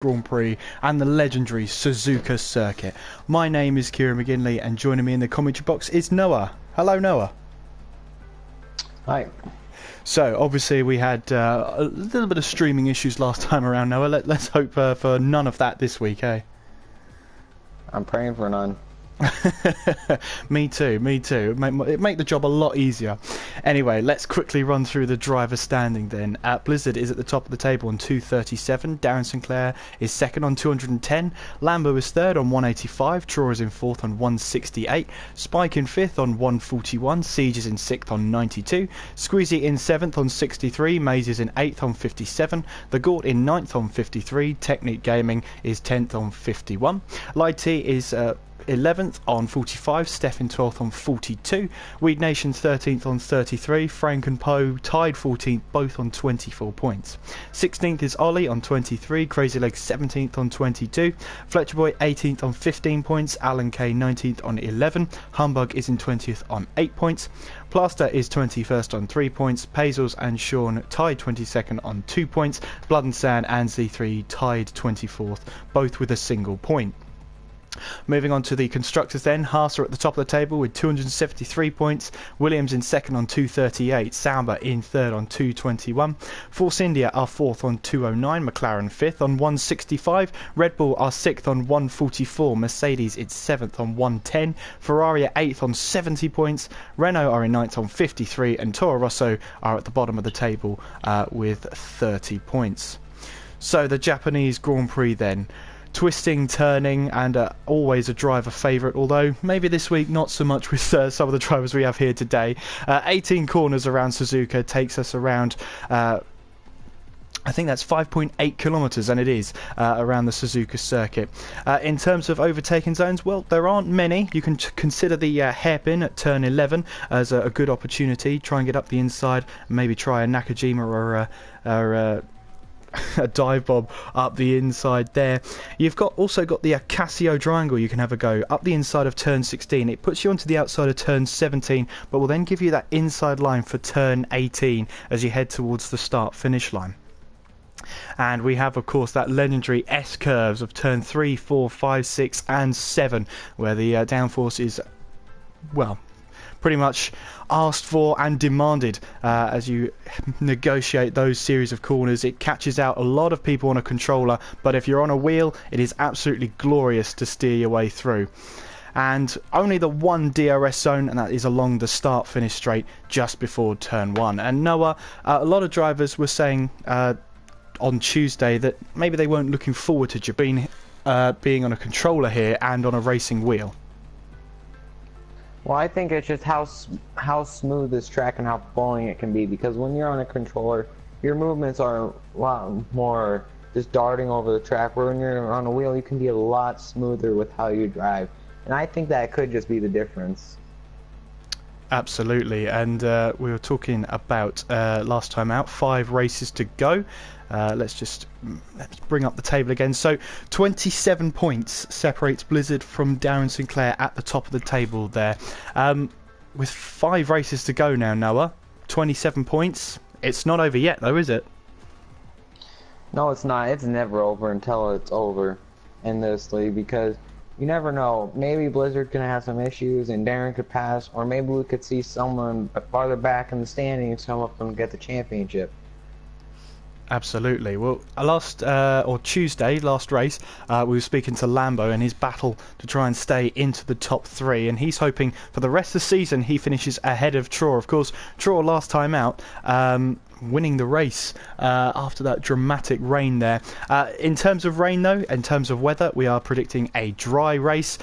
Grand Prix and the legendary Suzuka circuit. My name is Kieran McGinley, and joining me in the commentary box is Noah. Hello, Noah. Hi. So obviously we had a little bit of streaming issues last time around, Noah. Let's hope for none of that this week, eh? I'm praying for none. Me too. It make the job a lot easier. Anyway, let's quickly run through the driver standing then. Blizzard is at the top of the table on 237. Darren Sinclair is second on 210. Lambo is third on 185. Troy is in fourth on 168. Spike in fifth on 141. Siege is in sixth on 92. Squeezy in seventh on 63. Maze is in eighth on 57. The Gort in ninth on 53. Technique Gaming is 10th on 51. Light T is 11th on 45, Steph in 12th on 42, Weed Nation's 13th on 33, Frank and Poe tied 14th, both on 24 points. 16th is Ollie on 23, Crazy Legs 17th on 22, Fletcher Boy 18th on 15 points, Alan K 19th on 11, Humbug is in 20th on 8 points, Plaster is 21st on 3 points, Pazels and Sean tied 22nd on 2 points, Blood and Sand and Z3 tied 24th, both with a single point. Moving on to the constructors then, Haas are at the top of the table with 273 points, Williams in second on 238, Sauber in third on 221, Force India are fourth on 209, McLaren fifth on 165, Red Bull are sixth on 144, Mercedes is seventh on 110, Ferrari are eighth on 70 points, Renault are in ninth on 53, and Toro Rosso are at the bottom of the table with 30 points. So the Japanese Grand Prix then. Twisting, turning, and always a driver favourite, although maybe this week not so much with some of the drivers we have here today. 18 corners around Suzuka takes us around, I think that's 5.8 kilometres, and it is around the Suzuka circuit. In terms of overtaking zones, well, there aren't many. You can consider the hairpin at turn 11 as a good opportunity. Try and get up the inside, maybe try a Nakajima or a dive bomb up the inside there. You've also got the Casio triangle. You can have a go up the inside of turn 16. It puts you onto the outside of turn 17, but will then give you that inside line for turn 18 as you head towards the start finish line. And we have, of course, that legendary S curves of turn 3, 4, 5, 6 and 7, where the downforce is, well, pretty much asked for and demanded as you negotiate those series of corners. It catches out a lot of people on a controller, but if you're on a wheel, it is absolutely glorious to steer your way through. And only the one DRS zone, and that is along the start-finish straight just before turn 1. And Noah, a lot of drivers were saying on Tuesday that maybe they weren't looking forward to being on a controller here and on a racing wheel. Well, I think it's just how smooth this track and how flowing it can be, because when you're on a controller, your movements are a lot more just darting over the track, where when you're on a wheel, you can be a lot smoother with how you drive. And I think that could just be the difference. Absolutely, and we were talking about last time out, 5 races to go. Let's bring up the table again. So 27 points separates Blizzard from Darren Sinclair at the top of the table there. With 5 races to go now, Noah, 27 points. It's not over yet though, is it? No, it's not. It's never over until it's over in this league, because you never know. Maybe Blizzard's going to have some issues and Darren could pass, or maybe we could see someone farther back in the standings come up and get the championship. Absolutely. Well, Tuesday, last race, we were speaking to Lambo and his battle to try and stay into the top 3, and he's hoping for the rest of the season he finishes ahead of Troy. Of course, Troy last time out, winning the race after that dramatic rain there. In terms of rain though, in terms of weather, we are predicting a dry race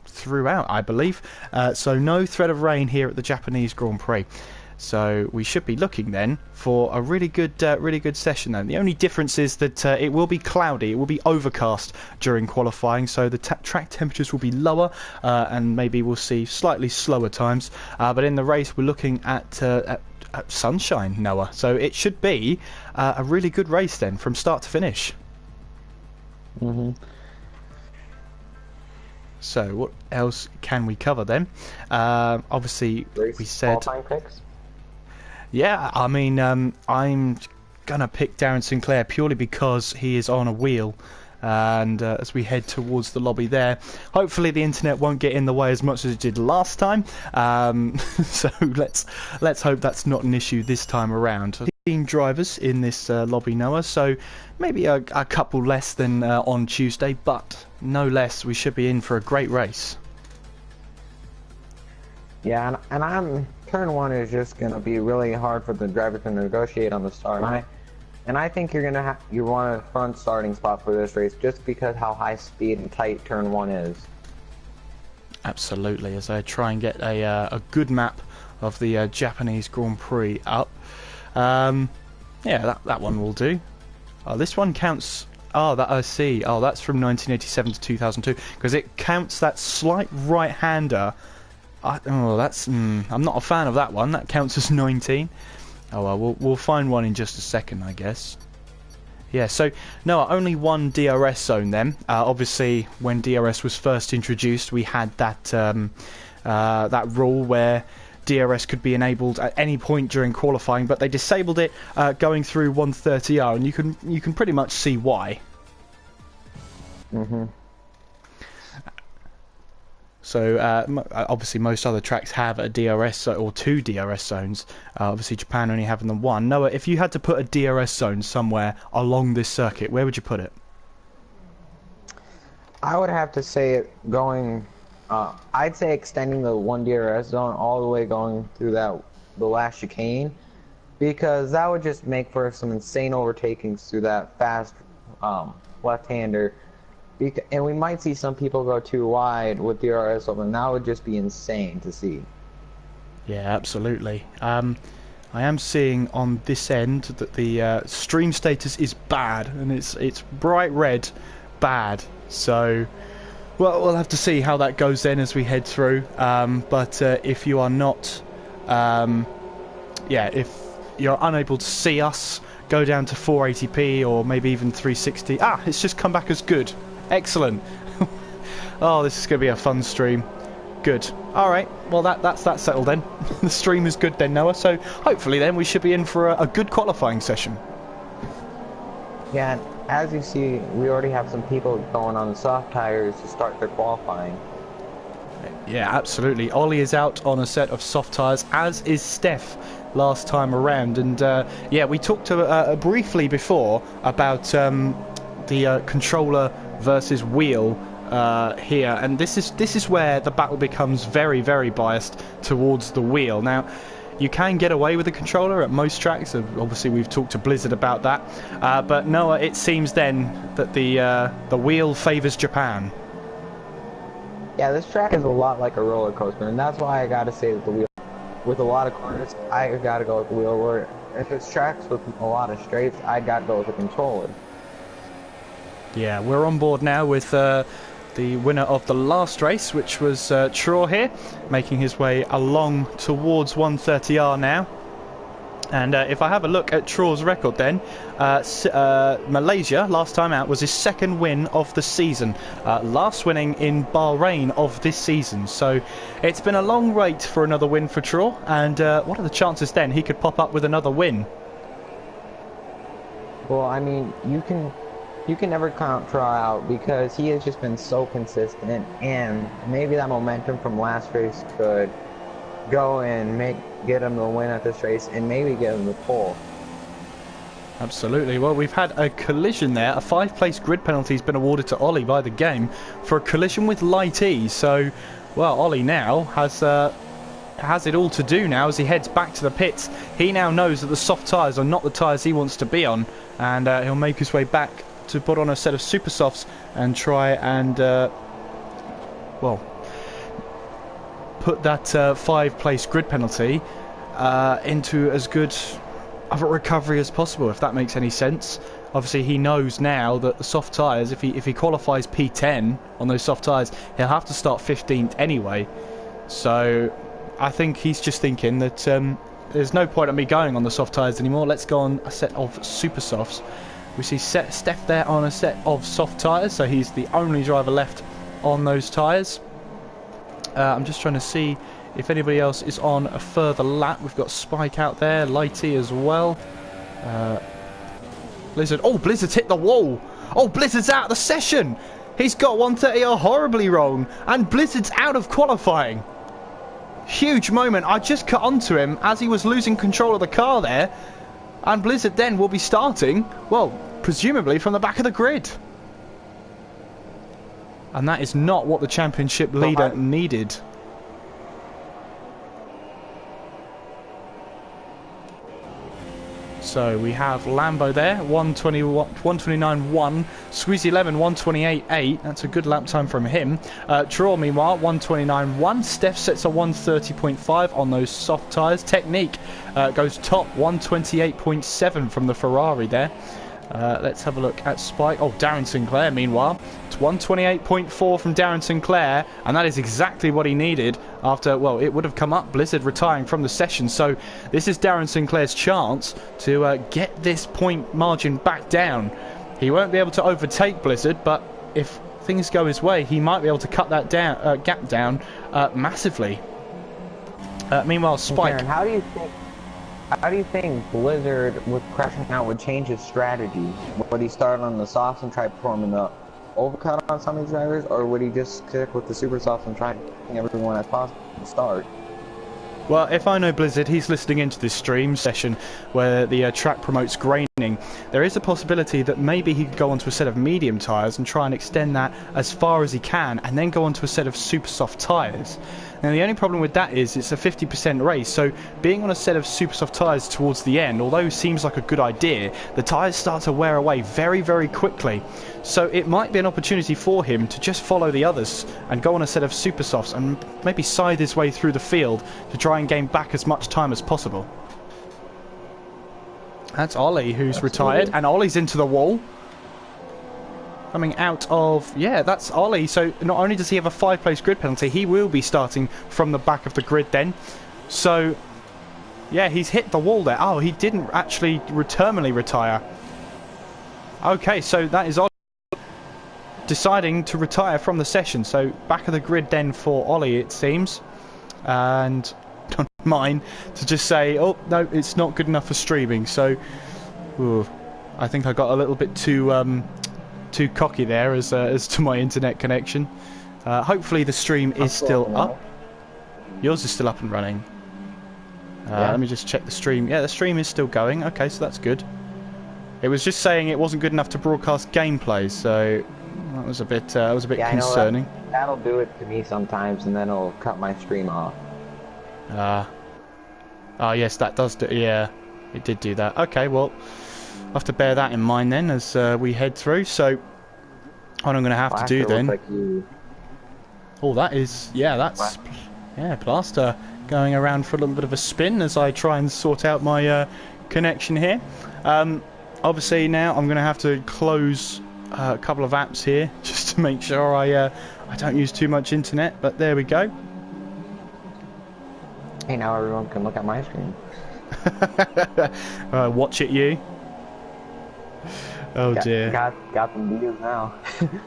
throughout, I believe. So no threat of rain here at the Japanese Grand Prix. So we should be looking then for a really good session then. The only difference is that it will be cloudy, it will be overcast during qualifying, so the track temperatures will be lower and maybe we'll see slightly slower times. But in the race we're looking at sunshine, Noah. So it should be a really good race then from start to finish. Mm-hmm. So what else can we cover then? Obviously Race we said... qualifying picks? Yeah, I mean, I'm gonna pick Darren Sinclair purely because he is on a wheel. And as we head towards the lobby there, hopefully the internet won't get in the way as much as it did last time. So let's hope that's not an issue this time around. 15 drivers in this lobby, Noah, so maybe a couple less than on Tuesday, but no less. We should be in for a great race. Yeah, and turn one is just gonna be really hard for the driver to negotiate on the start. And I think you want a front starting spot for this race just because how high speed and tight turn one is. Absolutely, as I try and get a good map of the Japanese Grand Prix up. Yeah, that one will do. Oh, this one counts. Oh, that I see. Oh, that's from 1987 to 2002 because it counts that slight right-hander. Oh, that's. I'm not a fan of that one. That counts as 19. Oh well, we'll find one in just a second, I guess. Yeah, so no, only one DRS zone then. Obviously, when DRS was first introduced, we had that that rule where DRS could be enabled at any point during qualifying, but they disabled it going through 130R, and you can pretty much see why. Mhm. So obviously most other tracks have a DRS or two DRS zones. Obviously Japan only having the one. Noah, if you had to put a DRS zone somewhere along this circuit, where would you put it? I would have to say it going. I'd say extending the one DRS zone all the way going through the last chicane, because that would just make for some insane overtakings through that fast left-hander. And we might see some people go too wide with DRS open. That would just be insane to see. Yeah, absolutely. I am seeing on this end that the stream status is bad, and it's bright red, bad. So, well, we'll have to see how that goes then as we head through. But if you are not, yeah, if you're unable to see us, go down to 480p or maybe even 360. Ah, it's just come back as good. Excellent. Oh, this is going to be a fun stream. Good. Alright, well that's settled then. The stream is good then, Noah, so hopefully then we should be in for a good qualifying session. Yeah, as you see, we already have some people going on the soft tires to start their qualifying. Yeah, absolutely. Ollie is out on a set of soft tyres, as is Steph last time around. And yeah, we talked briefly before about the controller versus wheel here, and this is where the battle becomes very, very biased towards the wheel. Now, you can get away with the controller at most tracks. Obviously, we've talked to Blizzard about that. But Noah, it seems then that the wheel favours Japan. Yeah, this track is a lot like a roller coaster, and that's why I gotta say that the wheel, with a lot of corners, I gotta go with the wheel. Where if it's tracks with a lot of straights, I gotta go with the controller. Yeah, we're on board now with the winner of the last race, which was Traw here, making his way along towards 130R now. And if I have a look at Traw's record then, Malaysia, last time out, was his second win of the season. Last winning in Bahrain of this season. So it's been a long wait for another win for Traw. And what are the chances then he could pop up with another win? Well, I mean, you can never count Traw out because he has just been so consistent, and maybe that momentum from last race could go and get him the win at this race and maybe get him the pole. Absolutely. Well, we've had a collision there. A 5-place grid penalty has been awarded to Ollie by the game for a collision with Light E. So, well, Ollie now has it all to do now as he heads back to the pits. He now knows that the soft tyres are not the tyres he wants to be on, and he'll make his way back to put on a set of super softs and try and well, put that 5-place grid penalty into as good of a recovery as possible, if that makes any sense. Obviously he knows now that the soft tyres, if he qualifies P10 on those soft tyres, he'll have to start 15th anyway. So I think he's just thinking that there's no point in me going on the soft tyres anymore. Let's go on a set of super softs. We see Steph there on a set of soft tyres, so he's the only driver left on those tyres. I'm just trying to see if anybody else is on a further lap. We've got Spike out there, Lighty as well. Blizzard. Oh, Blizzard's hit the wall. Oh, Blizzard's out of the session. He's got 130 horribly wrong. And Blizzard's out of qualifying. Huge moment. I just cut onto him as he was losing control of the car there. And Blizzard then will be starting, well, presumably from the back of the grid. And that is not what the championship leader needed. So we have Lambo there, 129.1, Squeezy 11, 128.8. That's a good lap time from him. Draw, meanwhile, 129.1. Steph sets a 130.5 on those soft tyres. Technique goes top, 128.7 from the Ferrari there. Let's have a look at Spike. Oh, Darren Sinclair, meanwhile. It's 128.4 from Darren Sinclair, and that is exactly what he needed after, well, it would have come up, Blizzard retiring from the session. So this is Darren Sinclair's chance to get this point margin back down. He won't be able to overtake Blizzard, but if things go his way, he might be able to cut that down, gap down massively. Meanwhile, Spike. Darren, how do you think Blizzard, with crashing out, would change his strategy? Would he start on the softs and try performing the overcut on some of these drivers, or would he just stick with the super softs and try getting everyone as possible to start? Well, if I know Blizzard, he's listening into this stream session where the track promotes graining. There is a possibility that maybe he could go onto a set of medium tyres and try and extend that as far as he can, and then go onto a set of super soft tyres. Now, the only problem with that is it's a 50% race, so being on a set of super soft tyres towards the end, although seems like a good idea, the tyres start to wear away very, very quickly. So it might be an opportunity for him to just follow the others and go on a set of super softs and maybe scythe his way through the field to try and gain back as much time as possible. That's Ollie who's retired, and Ollie's into the wall. Coming out of, yeah, that's Ollie. So not only does he have a 5-place grid penalty, he will be starting from the back of the grid then. So, yeah, he's hit the wall there. Oh, he didn't actually terminally retire. Okay, so that is Ollie deciding to retire from the session. So back of the grid then for Ollie, it seems. And don't mind to just say, oh, no, it's not good enough for streaming. So, ooh, I think I got a little bit too cocky there as to my internet connection. Hopefully the stream is still up. Yours is still up and running. Yeah. Let me just check the stream. Yeah, the stream is still going. Okay, so that's good. It was just saying it wasn't good enough to broadcast gameplay, so that was a bit concerning. That'll do it to me sometimes, and then it'll cut my stream off. Oh yes, that does do. Yeah, it did do that. Okay, well, I'll have to bear that in mind then as we head through. So what I'm going to have to do then. Oh, that is, yeah, that's, yeah, Plaster going around for a little bit of a spin as I try and sort out my connection here. Obviously now I'm going to have to close a couple of apps here just to make sure I don't use too much internet, but there we go. Hey, now everyone can look at my screen. Watch it, you. Oh dear. Got some views now.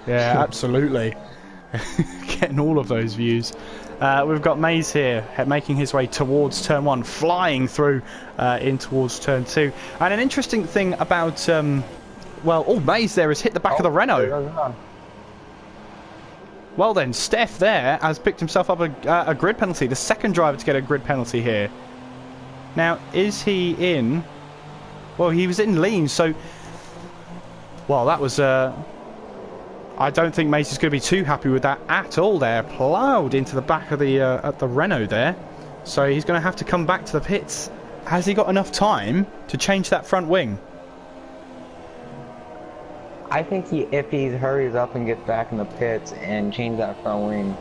Yeah, absolutely. Getting all of those views. We've got Maze here making his way towards turn 1, flying through in towards turn 2. And an interesting thing about well, oh, Maze there has hit the back of the Renault. Well then, Steph there has picked himself up a grid penalty, the second driver to get a grid penalty here. Now, is he in? Well, he was in lean, so, well, that was I don't think Mace is going to be too happy with that at all there. Ploughed into the back of the at the Renault there. So he's going to have to come back to the pits. Has he got enough time to change that front wing? I think if he hurries up and gets back in the pits and changes that front wing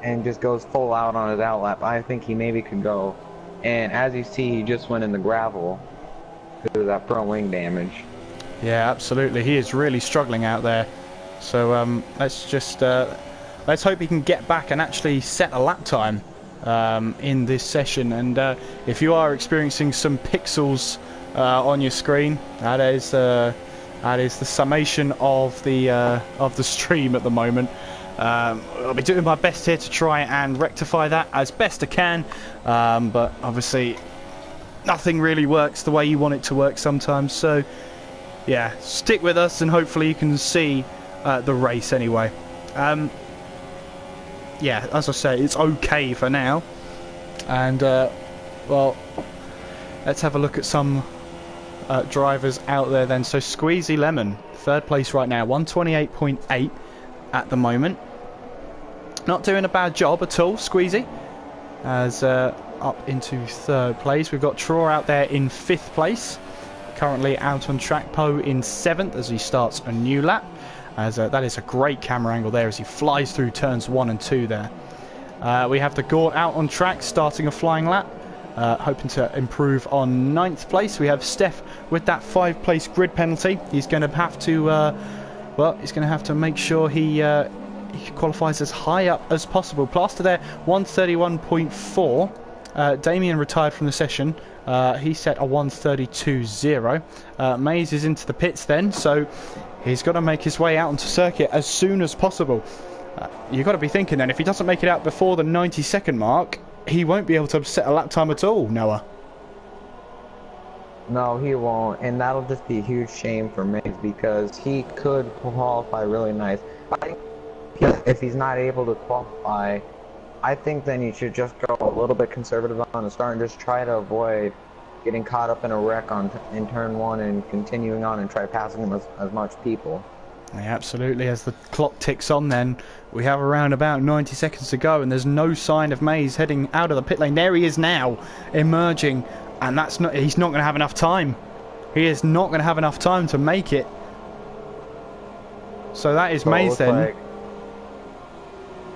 and just goes full out on his outlap, I think he maybe could go. And as you see, he just went in the gravel because of that front wing damage. Yeah, absolutely. He is really struggling out there. So let's just let's hope he can get back and actually set a lap time in this session. And if you are experiencing some pixels on your screen, that is the summation of the stream at the moment. I'll be doing my best here to try and rectify that as best I can, but obviously nothing really works the way you want it to work sometimes. So yeah, stick with us and hopefully you can see the race anyway. Yeah, as I say, it's okay for now. And, well, let's have a look at some drivers out there then. So Squeezy Lemon, third place right now, 128.8 at the moment. Not doing a bad job at all, Squeezy, as up into third place. We've got Traw out there in fifth place, currently out on track. Poe in seventh as he starts a new lap, as that is a great camera angle there as he flies through turns 1 and 2 there. We have the Gort out on track, starting a flying lap, hoping to improve on 9th place. We have Steph with that 5th-place grid penalty. He's going to have to, well, he's going to have to make sure he qualifies as high up as possible. Plaster there, 131.4. Damien retired from the session. He set a 132.0. Mays is into the pits then, so he's got to make his way out onto circuit as soon as possible. You've got to be thinking then, if he doesn't make it out before the 90-second mark, he won't be able to set a lap time at all, Noah. No, he won't, and that'll just be a huge shame for Mays because he could qualify really nice. If he's not able to qualify, I think then you should just go a little bit conservative on the start and just try to avoid getting caught up in a wreck in turn 1 and continuing on and try passing him as much people. Yeah, absolutely. As the clock ticks on then, we have around about 90 seconds to go and there's no sign of Mays heading out of the pit lane. There he is now, emerging, and he's not going to have enough time. He is not going to have enough time to make it. So that is Mays then. Like...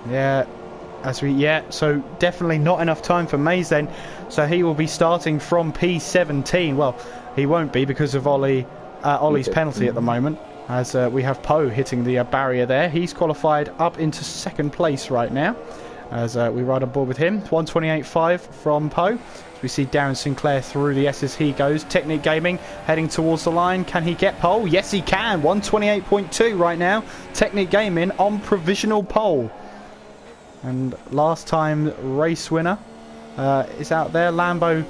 Yeah, so definitely not enough time for Mays then. So he will be starting from P17. Well, he won't be because of Ollie's penalty at the moment. As we have Poe hitting the barrier there. He's qualified up into 2nd place right now. As we ride on board with him. 128.5 from Poe. We see Darren Sinclair through the S as he goes. Technique Gaming heading towards the line. Can he get pole? Yes, he can. 128.2 right now. Technique Gaming on provisional pole. And last time race winner is out there. Lambo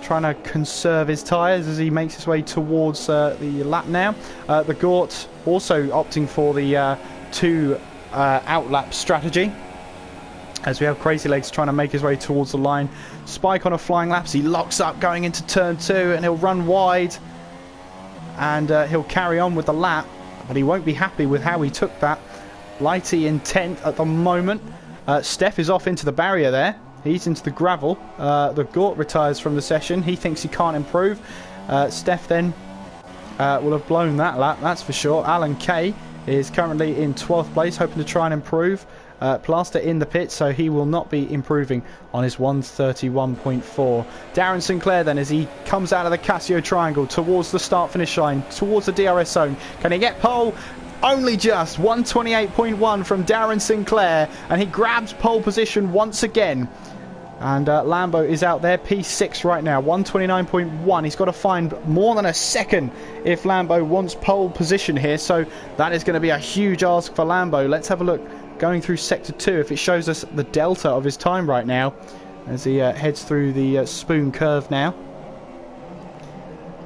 trying to conserve his tyres as he makes his way towards the lap now. The Gort also opting for the 2 outlap strategy. As we have Crazy Legs trying to make his way towards the line. Spike on a flying lap. He locks up going into turn 2 and he'll run wide. And he'll carry on with the lap. But he won't be happy with how he took that. Lighty in 10th at the moment. Steph is off into the barrier there. He's into the gravel. The Gort retires from the session. He thinks he can't improve. Steph then will have blown that lap, that's for sure. Alan Kay is currently in 12th place, hoping to try and improve. Plaster in the pit, so he will not be improving on his 131.4. Darren Sinclair then, as he comes out of the Casio Triangle towards the start-finish line, towards the DRS zone. Can he get pole? Only just 128.1 from Darren Sinclair, and he grabs pole position once again. And Lambo is out there, P6 right now, 129.1. He's got to find more than a second if Lambo wants pole position here, so that is going to be a huge ask for Lambo. Let's have a look going through Sector 2 if it shows us the delta of his time right now as he heads through the spoon curve now.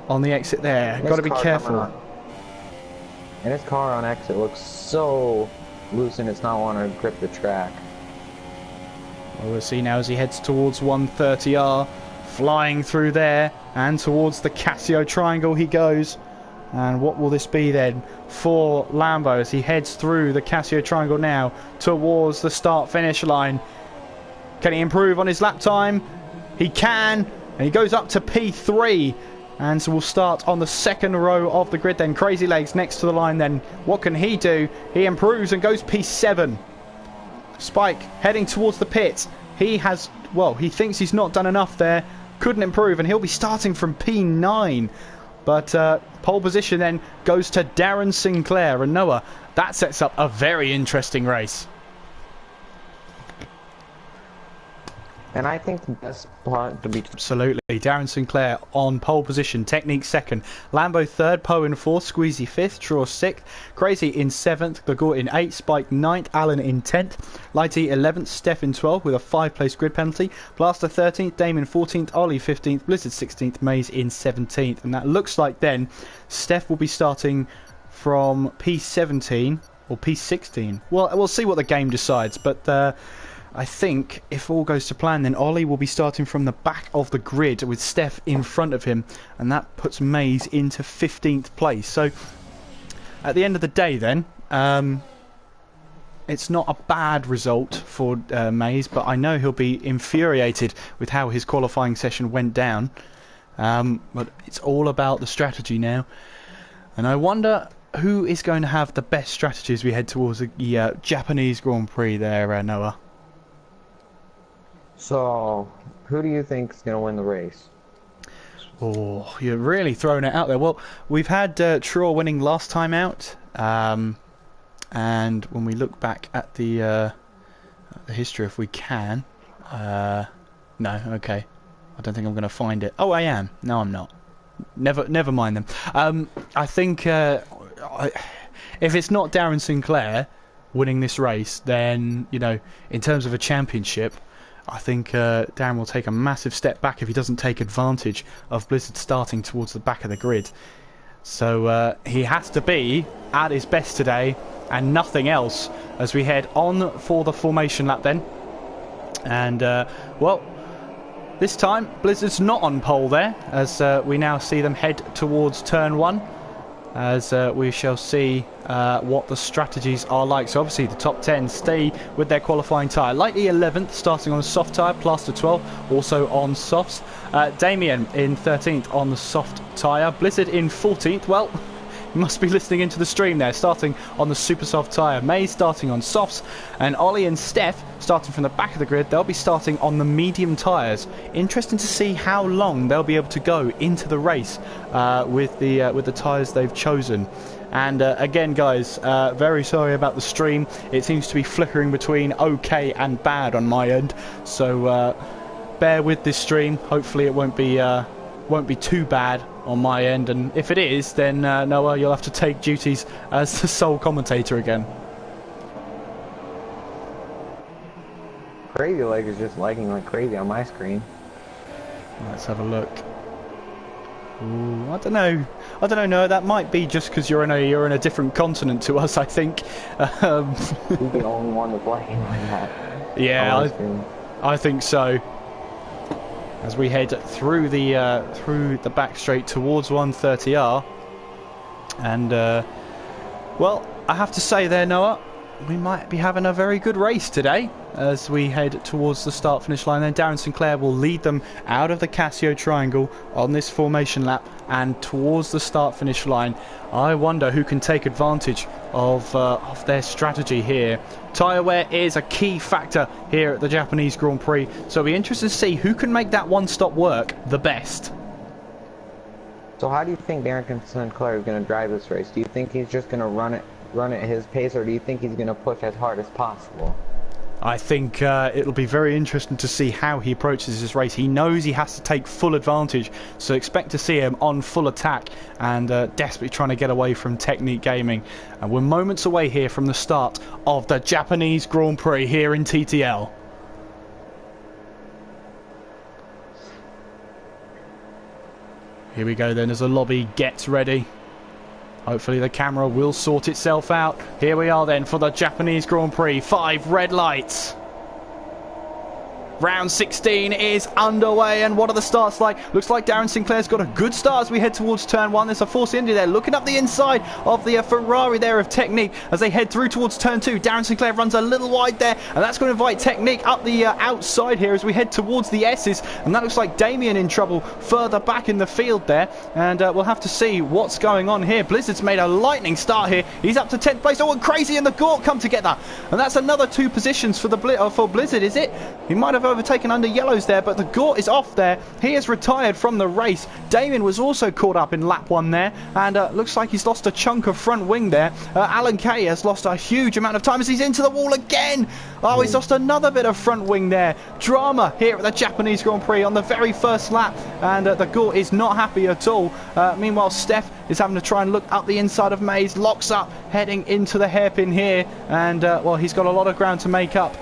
On the exit there, got to be careful. And his car on exit looks so loose and it's not wanting to grip the track. Well, we'll see now as he heads towards 130R, flying through there and towards the Casio Triangle he goes. And what will this be then for Lambo as he heads through the Casio Triangle now towards the start-finish line? Can he improve on his lap time? He can, and he goes up to P3. And so we'll start on the 2nd row of the grid then. Crazy Legs next to the line then. What can he do? He improves and goes P7. Spike heading towards the pit. He has, well, he thinks he's not done enough there. Couldn't improve and he'll be starting from P9. But pole position then goes to Darren Sinclair. And Noah, that sets up a very interesting race. And I think the best part to be... Absolutely. Darren Sinclair on pole position. Technique second. Lambo third. Poe in fourth. Squeezy fifth. Traw sixth. Crazy in seventh. Gagor in eighth. Spike ninth. Allen in 10th. Lighty 11th. Steph in 12th with a 5-place grid penalty. Blaster 13th. Damon 14th. Ollie 15th. Blizzard 16th. Maze in 17th. And that looks like then Steph will be starting from P17 or P16. Well, we'll see what the game decides. But... I think if all goes to plan, then Ollie will be starting from the back of the grid with Steph in front of him, and that puts Maze into 15th place. So at the end of the day then, it's not a bad result for Maze, but I know he'll be infuriated with how his qualifying session went down. But it's all about the strategy now, and I wonder who is going to have the best strategy as we head towards the Japanese Grand Prix there, Noah. So, who do you think is going to win the race? Oh, you're really throwing it out there. Well, we've had Traw winning last time out, and when we look back at the history, if we can, no, okay, I don't think I'm going to find it. Oh, I am. No, I'm not. Never mind them. I think if it's not Darren Sinclair winning this race, then in terms of a championship, I think Darren will take a massive step back if he doesn't take advantage of Blizzard starting towards the back of the grid. So he has to be at his best today and nothing else as we head on for the formation lap then. And, well, this time Blizzard's not on pole there as we now see them head towards turn 1. As we shall see what the strategies are like. So obviously the top 10 stay with their qualifying tyre. Lightly 11th, starting on a soft tyre. Plaster 12, also on softs. Damien in 13th on the soft tyre. Blizzard in 14th. Well, you must be listening into the stream there. Starting on the super soft tyre. Maze starting on softs. And Ollie and Steph starting from the back of the grid. They'll be starting on the medium tyres. Interesting to see how long they'll be able to go into the race with the tyres they've chosen. And again, guys, very sorry about the stream. It seems to be flickering between okay and bad on my end. So bear with this stream. Hopefully it won't be too bad on my end. And if it is, then Noah, you'll have to take duties as the sole commentator again. Crazy Leg is just lagging like crazy on my screen. Let's have a look. Ooh, I don't know, Noah. That might be just because you're in a different continent to us. I think. He's the only one that's lagging like that. Yeah, I think so. As we head through the back straight towards 130R, and well, I have to say there, Noah, we might be having a very good race today as we head towards the start finish line. Then Darren Sinclair will lead them out of the Casio triangle on this formation lap and towards the start finish line. I wonder who can take advantage of their strategy here. Tyre wear is a key factor here at the Japanese Grand Prix, so it'll be interesting to see who can make that one stop work the best. So how do you think Darren Sinclair is going to drive this race? Do you think he's just going to run at his pace, or do you think he's going to push as hard as possible? I think it'll be very interesting to see how he approaches this race. He knows he has to take full advantage, so expect to see him on full attack and desperately trying to get away from Technique Gaming. And we're moments away here from the start of the Japanese Grand Prix here in TTL. Here we go then as the lobby gets ready. Hopefully the camera will sort itself out. Here we are then for the Japanese Grand Prix. 5 red lights. Round 16 is underway, and what are the starts like? Looks like Darren Sinclair's got a good start as we head towards turn 1. There's a Force India there looking up the inside of the Ferrari there of Technique as they head through towards turn 2. Darren Sinclair runs a little wide there, and that's going to invite Technique up the outside here as we head towards the S's, and that looks like Damien in trouble further back in the field there, and we'll have to see what's going on here. Blizzard's made a lightning start here. He's up to 10th place. Oh, and Crazy and the Gort come together, and that's another 2 positions for the for Blizzard, is it? He might have overtaken under yellows there, but the Gort is off there. He is retired from the race. Damien was also caught up in lap 1 there, and looks like he's lost a chunk of front wing there. Alan Kay has lost a huge amount of time as he's into the wall again. Oh, he's lost another bit of front wing there. Drama here at the Japanese Grand Prix on the very first lap, and the Gort is not happy at all. Meanwhile, Steph is having to try and look up the inside of Mays, locks up, heading into the hairpin here, and well, he's got a lot of ground to make up.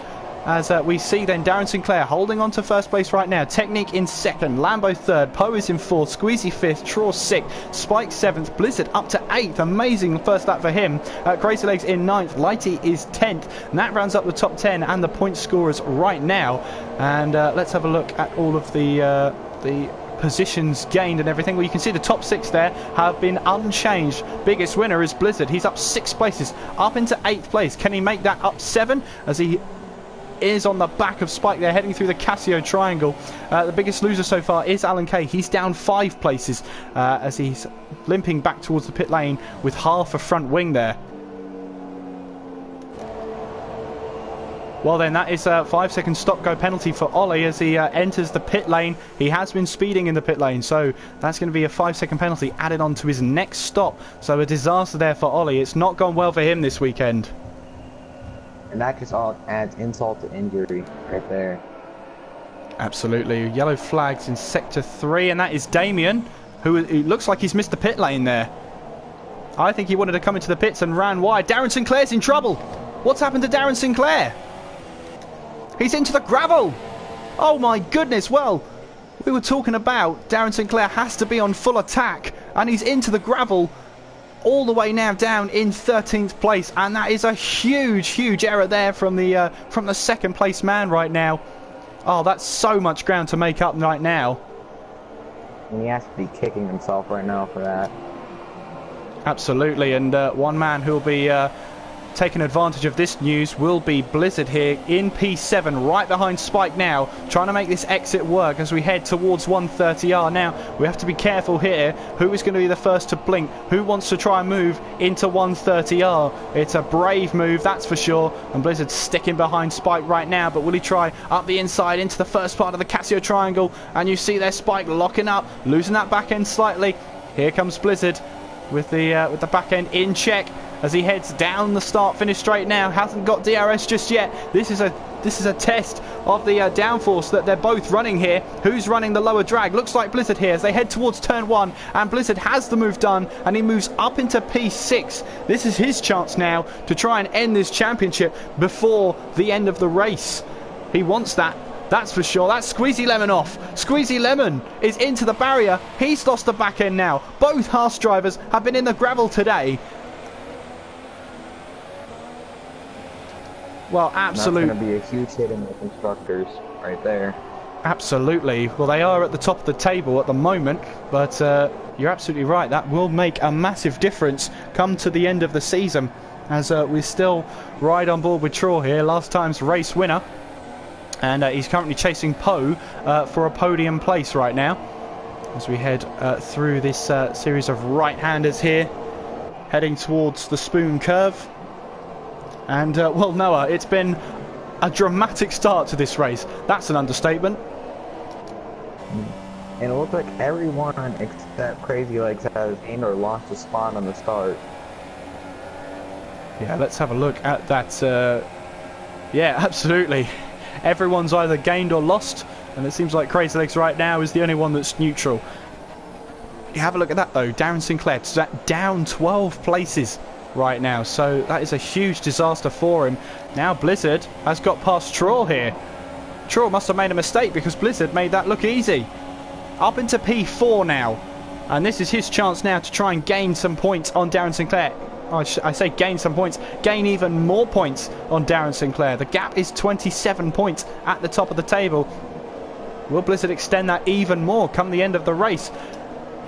As we see then Darren Sinclair holding on to first place right now. Technique in second, Lambo third, Poe is in fourth, Squeezy fifth, Traw sixth, Spike seventh, Blizzard up to eighth. Amazing first lap for him. Crazy Legs in ninth, Lighty is 10th. And that rounds up the top 10 and the point scorers right now. And let's have a look at all of the positions gained and everything. Well, you can see the top 6 there have been unchanged. Biggest winner is Blizzard. He's up 6 places, up into 8th place. Can he make that up 7 as he is on the back of Spike there, heading through the Casio triangle? The biggest loser so far is Alan Kay. He's down 5 places as he's limping back towards the pit lane with half a front wing there. Well then, that is a 5-second stop-go penalty for Ollie as he enters the pit lane. He has been speeding in the pit lane, so that's going to be a 5-second penalty added on to his next stop. So a disaster there for Ollie. It's not gone well for him this weekend. And that just all adds insult to injury right there. Absolutely. Yellow flags in Sector 3, and that is Damien, who looks like he's missed the pit lane there. I think he wanted to come into the pits and ran wide. Darren Sinclair's in trouble. What's happened to Darren Sinclair? He's into the gravel. Oh my goodness. Well, we were talking about Darren Sinclair has to be on full attack, and he's into the gravel. All the way now down in 13th place, and that is a huge error there from the second place man right now. Oh, that's so much ground to make up right now. And he has to be kicking himself right now for that. Absolutely, and one man who'll be taking advantage of this news will be Blizzard here in P7, right behind Spike now, trying to make this exit work as we head towards 130R. Now, we have to be careful here. Who is going to be the first to blink? Who wants to try and move into 130R? It's a brave move, that's for sure, and Blizzard's sticking behind Spike right now, but will he try up the inside into the first part of the Casio triangle? And you see there Spike locking up, losing that back end slightly. Here comes Blizzard with the back end in check as he heads down the start-finish straight now. Hasn't got DRS just yet. This is a test of the downforce that they're both running here. Who's running the lower drag? Looks like Blizzard here as they head towards turn 1, and Blizzard has the move done and he moves up into P6. This is his chance now to try and end this championship before the end of the race. He wants that. That's for sure. That's Squeezy Lemon off. Squeezy Lemon is into the barrier. He's lost the back end now. Both Haas drivers have been in the gravel today. Well, absolutely. That's going to be a huge hit in the constructors right there. Absolutely. Well, they are at the top of the table at the moment, but you're absolutely right. That will make a massive difference come to the end of the season, as we still ride on board with Traw here, last time's race winner. And he's currently chasing Poe for a podium place right now, as we head through this series of right-handers here, heading towards the Spoon Curve. And, well, Noah, it's been a dramatic start to this race. That's an understatement. And it looks like everyone except Crazy Legs has gained or lost a spot on the start. Yeah, let's have a look at that. Yeah, absolutely. Everyone's either gained or lost, and it seems like Crazy Legs right now is the only one that's neutral. You have a look at that, though. Darren Sinclair down 12 places right now, so that is a huge disaster for him. Now Blizzard has got past Traw here. Traw must have made a mistake because Blizzard made that look easy. Up into P4 now, and this is his chance now to try and gain some points on Darren Sinclair. I say gain some points, gain even more points on Darren Sinclair. The gap is 27 points at the top of the table. Will Blizzard extend that even more come the end of the race?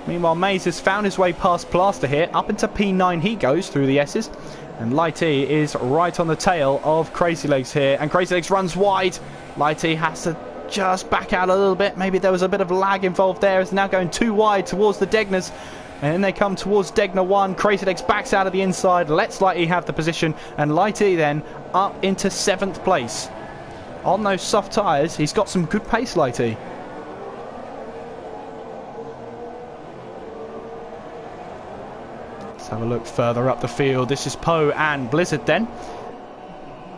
Meanwhile, Mays has found his way past Plaster here. Up into P9 he goes through the S's. And Lighty is right on the tail of Crazy Legs here. And Crazy Legs runs wide. Lighty has to just back out a little bit. Maybe there was a bit of lag involved there. It's now going too wide towards the Degners. And then they come towards Degner 1. Crazy Legs backs out of the inside. Lets Lighty have the position. And Lighty then up into 7th place. on those soft tyres, he's got some good pace, Lighty. Let's have a look further up the field. This is Poe and Blizzard then,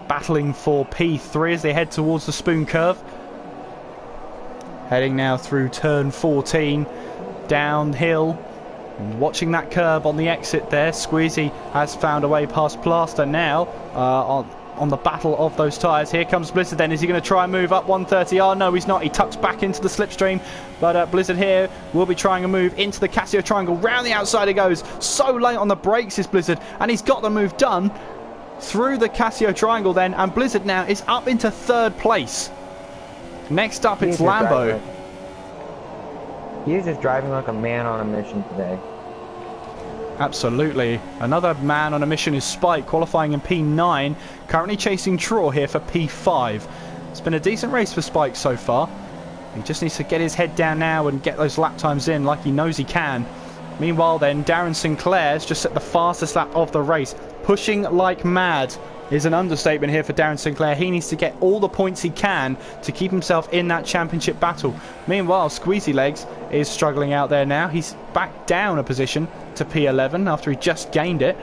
battling for P3 as they head towards the spoon curve. Heading now through turn 14, downhill. Watching that curb on the exit there. Squeezy has found a way past Plaster now on the battle of those tyres. Here comes Blizzard then. Is he going to try and move up 130R? No, he's not. He tucks back into the slipstream. But Blizzard here will be trying a move into the Casio triangle. Round the outside he goes. So late on the brakes is Blizzard. And he's got the move done through the Casio triangle then. And Blizzard now is up into 3rd place. Next up, it's Lambo. He's just driving like a man on a mission today. Absolutely. Another man on a mission is Spike, qualifying in P9. Currently chasing Traw here for P5. It's been a decent race for Spike so far. He just needs to get his head down now and get those lap times in like he knows he can. Meanwhile then, Darren Sinclair's just set the fastest lap of the race. Pushing like mad is an understatement here for Darren Sinclair. He needs to get all the points he can to keep himself in that championship battle. Meanwhile, Squeezy Legs is struggling out there now. He's back down a position to P11 after he just gained it.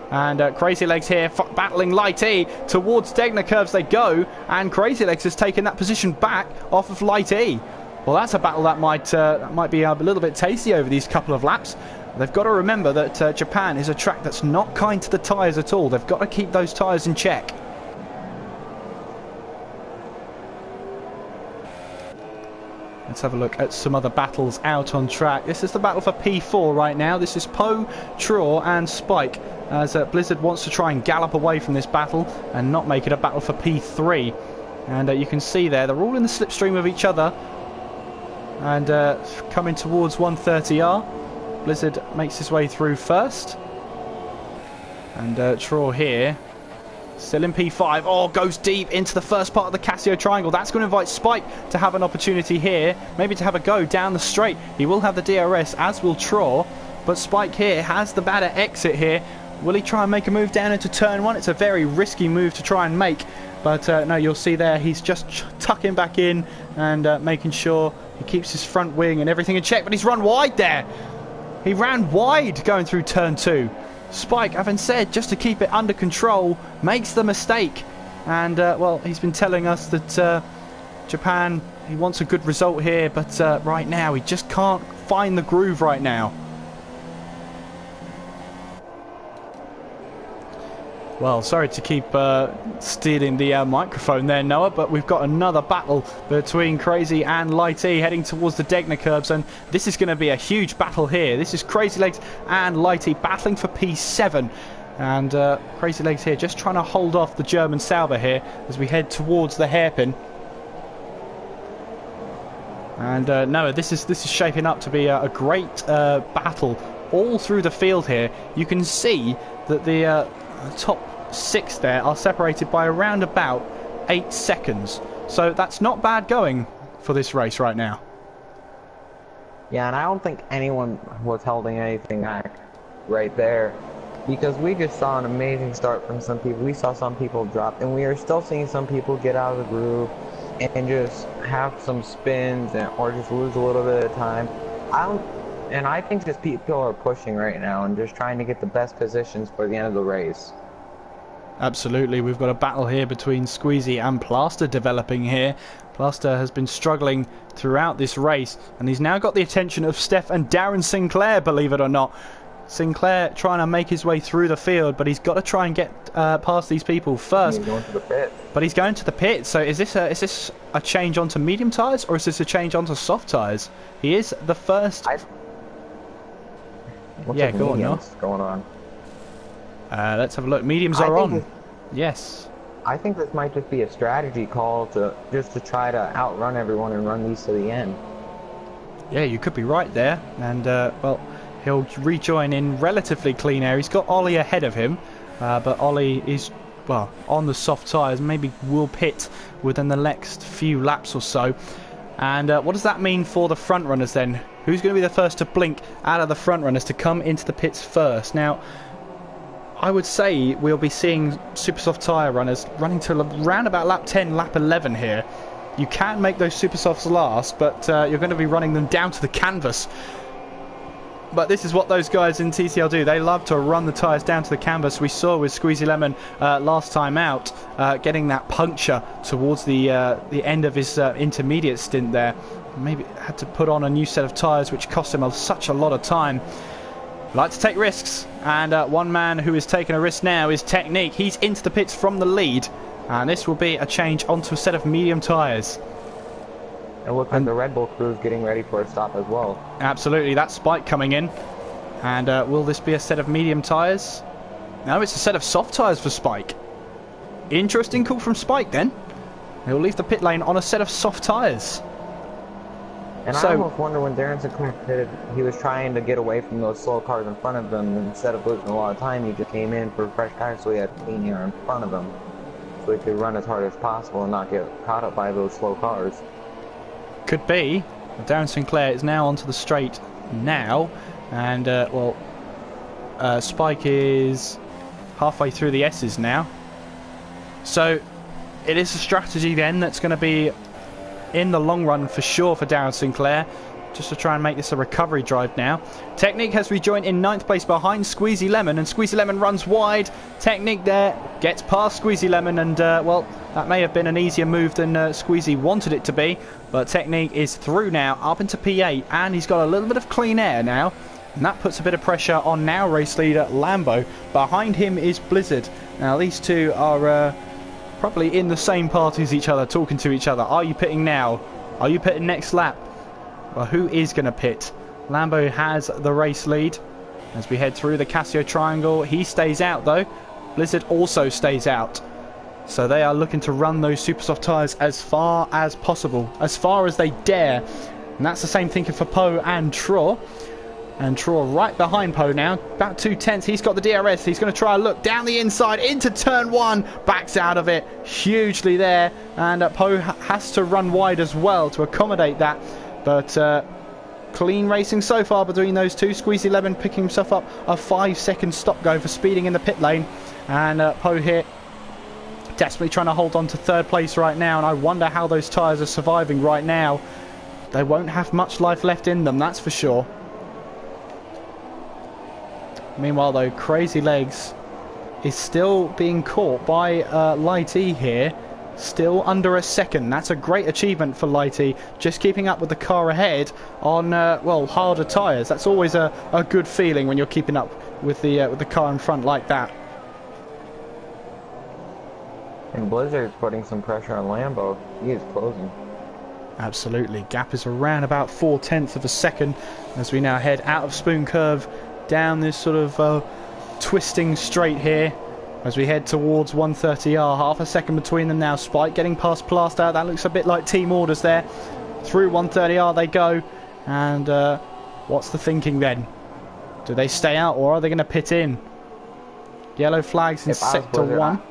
And Crazy Legs here battling Light E. Towards Degner curves they go. And Crazy Legs has taken that position back off of Light E. Well, that's a battle that might be a little bit tasty over these couple of laps. They've got to remember that Japan is a track that's not kind to the tyres at all. They've got to keep those tyres in check. Let's have a look at some other battles out on track. This is the battle for P4 right now. This is Poe, Traw and Spike, as Blizzard wants to try and gallop away from this battle and not make it a battle for P3. And you can see there, they're all in the slipstream of each other and coming towards 130R. Blizzard makes his way through first. And Traw here, still in P5. Oh, goes deep into the first part of the Casio triangle. That's going to invite Spike to have an opportunity here. Maybe to have a go down the straight. He will have the DRS, as will Traw. But Spike here has the better exit here. Will he try and make a move down into turn 1? It's a very risky move to try and make. But no, you'll see there, he's just tucking back in and making sure he keeps his front wing and everything in check. But he's run wide there. He ran wide going through turn 2. Spike, having said just to keep it under control, makes the mistake. And, well, he's been telling us that Japan, he wants a good result here, but right now he just can't find the groove right now. Well, sorry to keep stealing the microphone there, Noah, but we've got another battle between Crazy and Light E heading towards the Degner curbs, and this is going to be a huge battle here. This is Crazy Legs and Light E battling for P7, and Crazy Legs here just trying to hold off the German Sauber here as we head towards the hairpin. And Noah, this is shaping up to be a great battle all through the field here. You can see that the top 6 there are separated by around about 8 seconds. So that's not bad going for this race right now. Yeah, and I don't think anyone was holding anything back right there, because we just saw an amazing start from some people. We saw some people drop, and we are still seeing some people get out of the groove and just have some spins or just lose a little bit of time. I think just people are pushing right now and just trying to get the best positions for the end of the race. Absolutely, we've got a battle here between Squeezy and Plaster developing here. Plaster has been struggling throughout this race, and he's now got the attention of Steph and Darren Sinclair, believe it or not. Sinclair trying to make his way through the field, but he's got to try and get past these people first. He's going to the pit. But he's going to the pit, so is this a change onto medium tyres, or is this a change onto soft tyres? He is the first... Yeah, go on, what's going on? Let's have a look. Mediums are on. Yes. I think this might just be a strategy call to try to outrun everyone and run these to the end. Yeah, you could be right there. And, well, he'll rejoin in relatively clean air. He's got Ollie ahead of him, but Ollie is, well, on the soft tyres. Maybe will pit within the next few laps or so. And what does that mean for the front runners then? Who's going to be the first to blink out of the front runners to come into the pits first? Now, I would say we'll be seeing super soft tyre runners running to around about lap 10, lap 11 here. You can make those super softs last, but you're going to be running them down to the canvas. But this is what those guys in TTL do. They love to run the tyres down to the canvas. We saw with Squeezy Lemon last time out, getting that puncture towards the end of his intermediate stint there. Maybe had to put on a new set of tyres, which cost him such a lot of time. Like to take risks, and one man who is taking a risk now is Technique. He's into the pits from the lead, and this will be a change onto a set of medium tyres. It looks like the Red Bull crew is getting ready for a stop as well. Absolutely, that Spike coming in. And will this be a set of medium tyres? No, it's a set of soft tyres for Spike. Interesting call from Spike then. He'll leave the pit lane on a set of soft tyres. And I almost wonder when Darren Sinclair pitted, he was trying to get away from those slow cars in front of him. Instead of losing a lot of time, he just came in for fresh tires so he had clean air in front of him. So he could run as hard as possible and not get caught up by those slow cars. Could be. Darren Sinclair is now onto the straight now, and Spike is halfway through the S's now. So it is a strategy then that's going to be in the long run for sure for Darren Sinclair, just to try and make this a recovery drive now. Technique has rejoined in 9th place behind Squeezy Lemon, and Squeezy Lemon runs wide. Technique there gets past Squeezy Lemon, and well, that may have been an easier move than Squeezy wanted it to be, but Technique is through now, up into P8, and he's got a little bit of clean air now, and that puts a bit of pressure on now race leader Lambo. Behind him is Blizzard. Now these two are probably in the same party as each other, talking to each other. Are you pitting now? Are you pitting next lap? Well, who is going to pit? Lambo has the race lead as we head through the Casio Triangle. He stays out though. Blizzard also stays out. So they are looking to run those super soft tyres as far as possible, as far as they dare. And that's the same thinking for Poe and Tro. And Tro right behind Poe now, about 2/10. He's got the DRS. He's going to try a look down the inside into turn 1. Backs out of it hugely there. And Poe has to run wide as well to accommodate that. But clean racing so far between those two. Squeezy Lemon picking himself up a 5-second stop go for speeding in the pit lane. And Poe here desperately trying to hold on to 3rd place right now. And I wonder how those tyres are surviving right now. They won't have much life left in them, that's for sure. Meanwhile though, Crazy Legs is still being caught by Light E here. Still under a second. That's a great achievement for Lighty. Just keeping up with the car ahead on well, harder tyres. That's always a good feeling when you're keeping up with the car in front like that. And Blizzard's putting some pressure on Lambo. He is closing. Absolutely. Gap is around about 4/10 of a second as we now head out of Spoon Curve down this sort of twisting straight here. As we head towards 130R, half a second between them now. Spike getting past Plaster. That looks a bit like team orders there. Through 130R they go. And what's the thinking then? Do they stay out or are they going to pit in? Yellow flags in sector 1.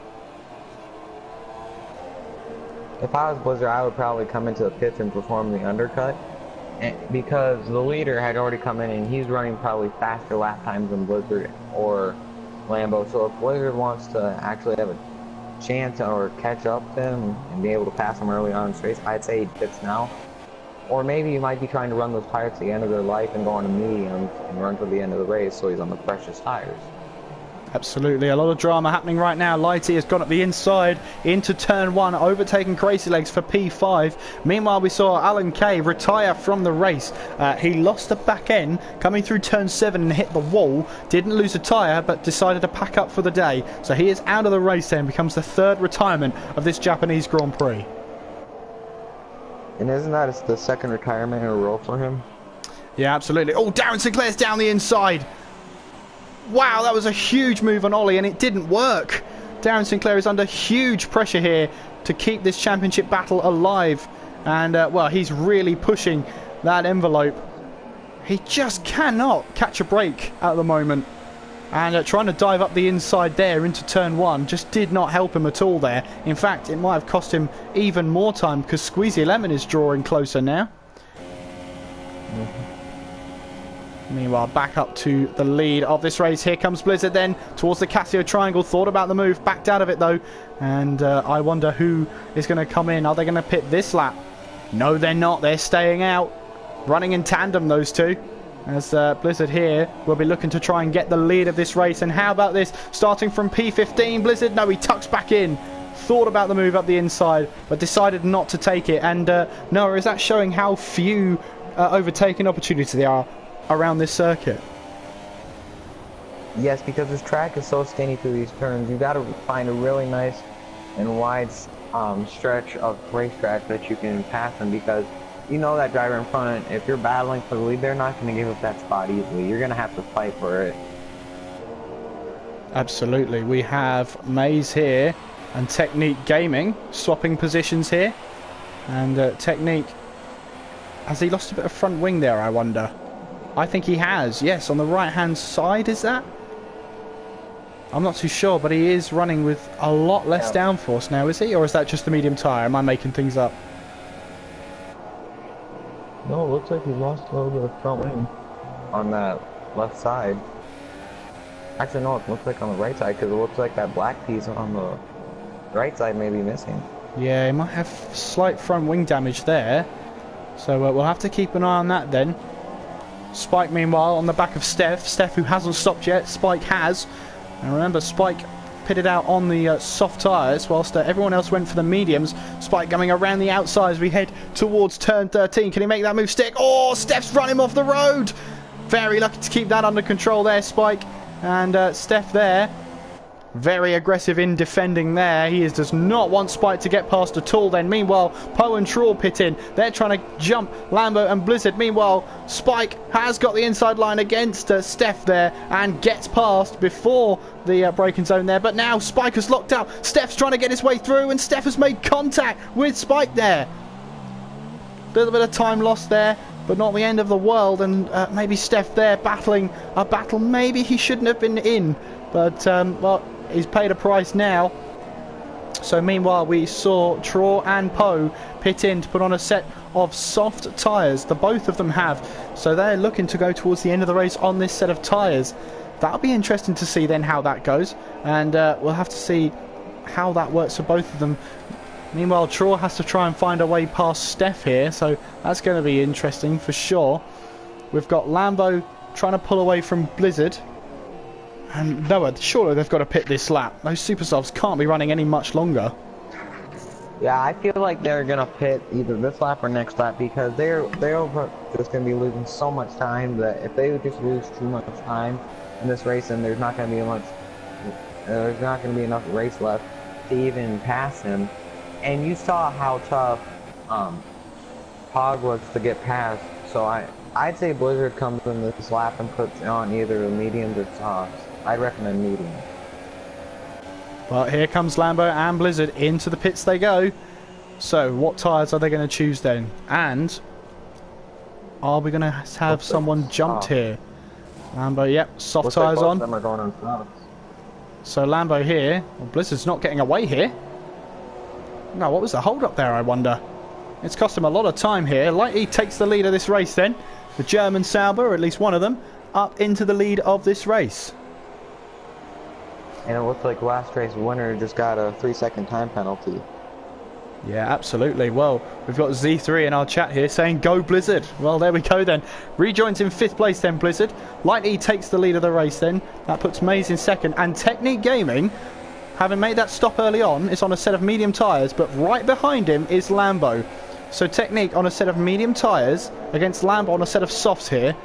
If I was Blizzard, I would probably come into the pits and perform the undercut. Because the leader had already come in and he's running probably faster lap times than Blizzard or Lambo. So if Blizzard wants to actually have a chance or catch up to him and be able to pass him early on in the race, I'd say he pits now. Or maybe you might be trying to run those tires to the end of their life and go on a medium and run to the end of the race so he's on the freshest tires. Absolutely, a lot of drama happening right now. Lighty has gone up the inside into turn 1, overtaking Crazy Legs for P5. Meanwhile, we saw Alan Kay retire from the race. He lost the back end coming through turn 7 and hit the wall. Didn't lose a tyre, but decided to pack up for the day. So he is out of the race then, becomes the 3rd retirement of this Japanese Grand Prix. And isn't that the 2nd retirement in a row for him? Yeah, absolutely. Oh, Darren Sinclair's down the inside. Wow, that was a huge move on Ollie and it didn't work. Darren Sinclair is under huge pressure here to keep this championship battle alive. And, well, he's really pushing that envelope. He just cannot catch a break at the moment. And trying to dive up the inside there into turn 1 just did not help him at all there. In fact, it might have cost him even more time because Squeezy Lemon is drawing closer now. Meanwhile, back up to the lead of this race. Here comes Blizzard then towards the Casio Triangle. Thought about the move, backed out of it though. And I wonder who is going to come in. Are they going to pit this lap? No, they're not. They're staying out. Running in tandem, those two. As Blizzard here will be looking to try and get the lead of this race. And how about this? Starting from P15, Blizzard. No, he tucks back in. Thought about the move up the inside, but decided not to take it. And Noah, is that showing how few overtaking opportunities there are around this circuit? Yes, because this track is so skinny through these turns. You got to find a really nice and wide stretch of racetrack that you can pass them, because you know that driver in front, if you're battling for the lead, they're not going to give up that spot easily. You're going to have to fight for it. Absolutely. We have Maze here and Technique Gaming swapping positions here. And Technique, has he lost a bit of front wing there, I wonder? I think he has, yes, on the right hand side, is that? I'm not too sure, but he is running with a lot less downforce now, is he? Or is that just the medium tyre? Am I making things up? No, it looks like he's lost a little bit of front wing on that left side. Actually, no, it looks like on the right side, because it looks like that black piece on the right side may be missing. Yeah, he might have slight front wing damage there. So we'll have to keep an eye on that then. Spike, meanwhile, on the back of Steph. Steph, who hasn't stopped yet. Spike has. And remember, Spike pitted out on the soft tyres, whilst everyone else went for the mediums. Spike coming around the outside as we head towards turn 13. Can he make that move stick? Oh, Steph's run him off the road. Very lucky to keep that under control there, Spike. And Steph there, very aggressive in defending there. He does not want Spike to get past at all then. Meanwhile, Poe and Trawl pit in. They're trying to jump Lambo and Blizzard. Meanwhile, Spike has got the inside line against Steph there and gets past before the braking zone there. But now Spike has locked out. Steph's trying to get his way through and Steph has made contact with Spike there. A little bit of time lost there, but not the end of the world. And maybe Steph there battling a battle maybe he shouldn't have been in. But, well, he's paid a price now. So meanwhile, we saw Traw and Poe pit in to put on a set of soft tyres. The both of them have. So they're looking to go towards the end of the race on this set of tyres. That'll be interesting to see then how that goes. And we'll have to see how that works for both of them. Meanwhile, Traw has to try and find a way past Steph here. So that's going to be interesting for sure. We've got Lambo trying to pull away from Blizzard. And Noah, surely they've got to pit this lap. Those super softs can't be running any much longer. Yeah, I feel like they're gonna pit either this lap or next lap, because they're just gonna be losing so much time that if they would just lose too much time in this race, then there's not gonna be enough race left to even pass him. And you saw how tough Pog was to get past. So I'd say Blizzard comes in this lap and puts on either the mediums or softs. I'd recommend medium. But here comes Lambo and Blizzard. Into the pits they go. So what tyres are they going to choose then? And are we going to have someone jumped here? Lambo, yep, soft tyres on. Them are going on softs. So Lambo here. Well, Blizzard's not getting away here. No, what was the hold up there, I wonder? It's cost him a lot of time here. Lighty takes the lead of this race then. The German Sauber, or at least one of them, up into the lead of this race. And it looks like last race winner just got a 3-second time penalty. Yeah, absolutely. Well, we've got Z3 in our chat here saying go Blizzard. Well, there we go then. Rejoins in 5th place then, Blizzard. Lighty takes the lead of the race then. That puts Maze in 2nd. And Technique Gaming, having made that stop early on, is on a set of medium tyres. But right behind him is Lambo. So Technique on a set of medium tyres against Lambo on a set of softs here.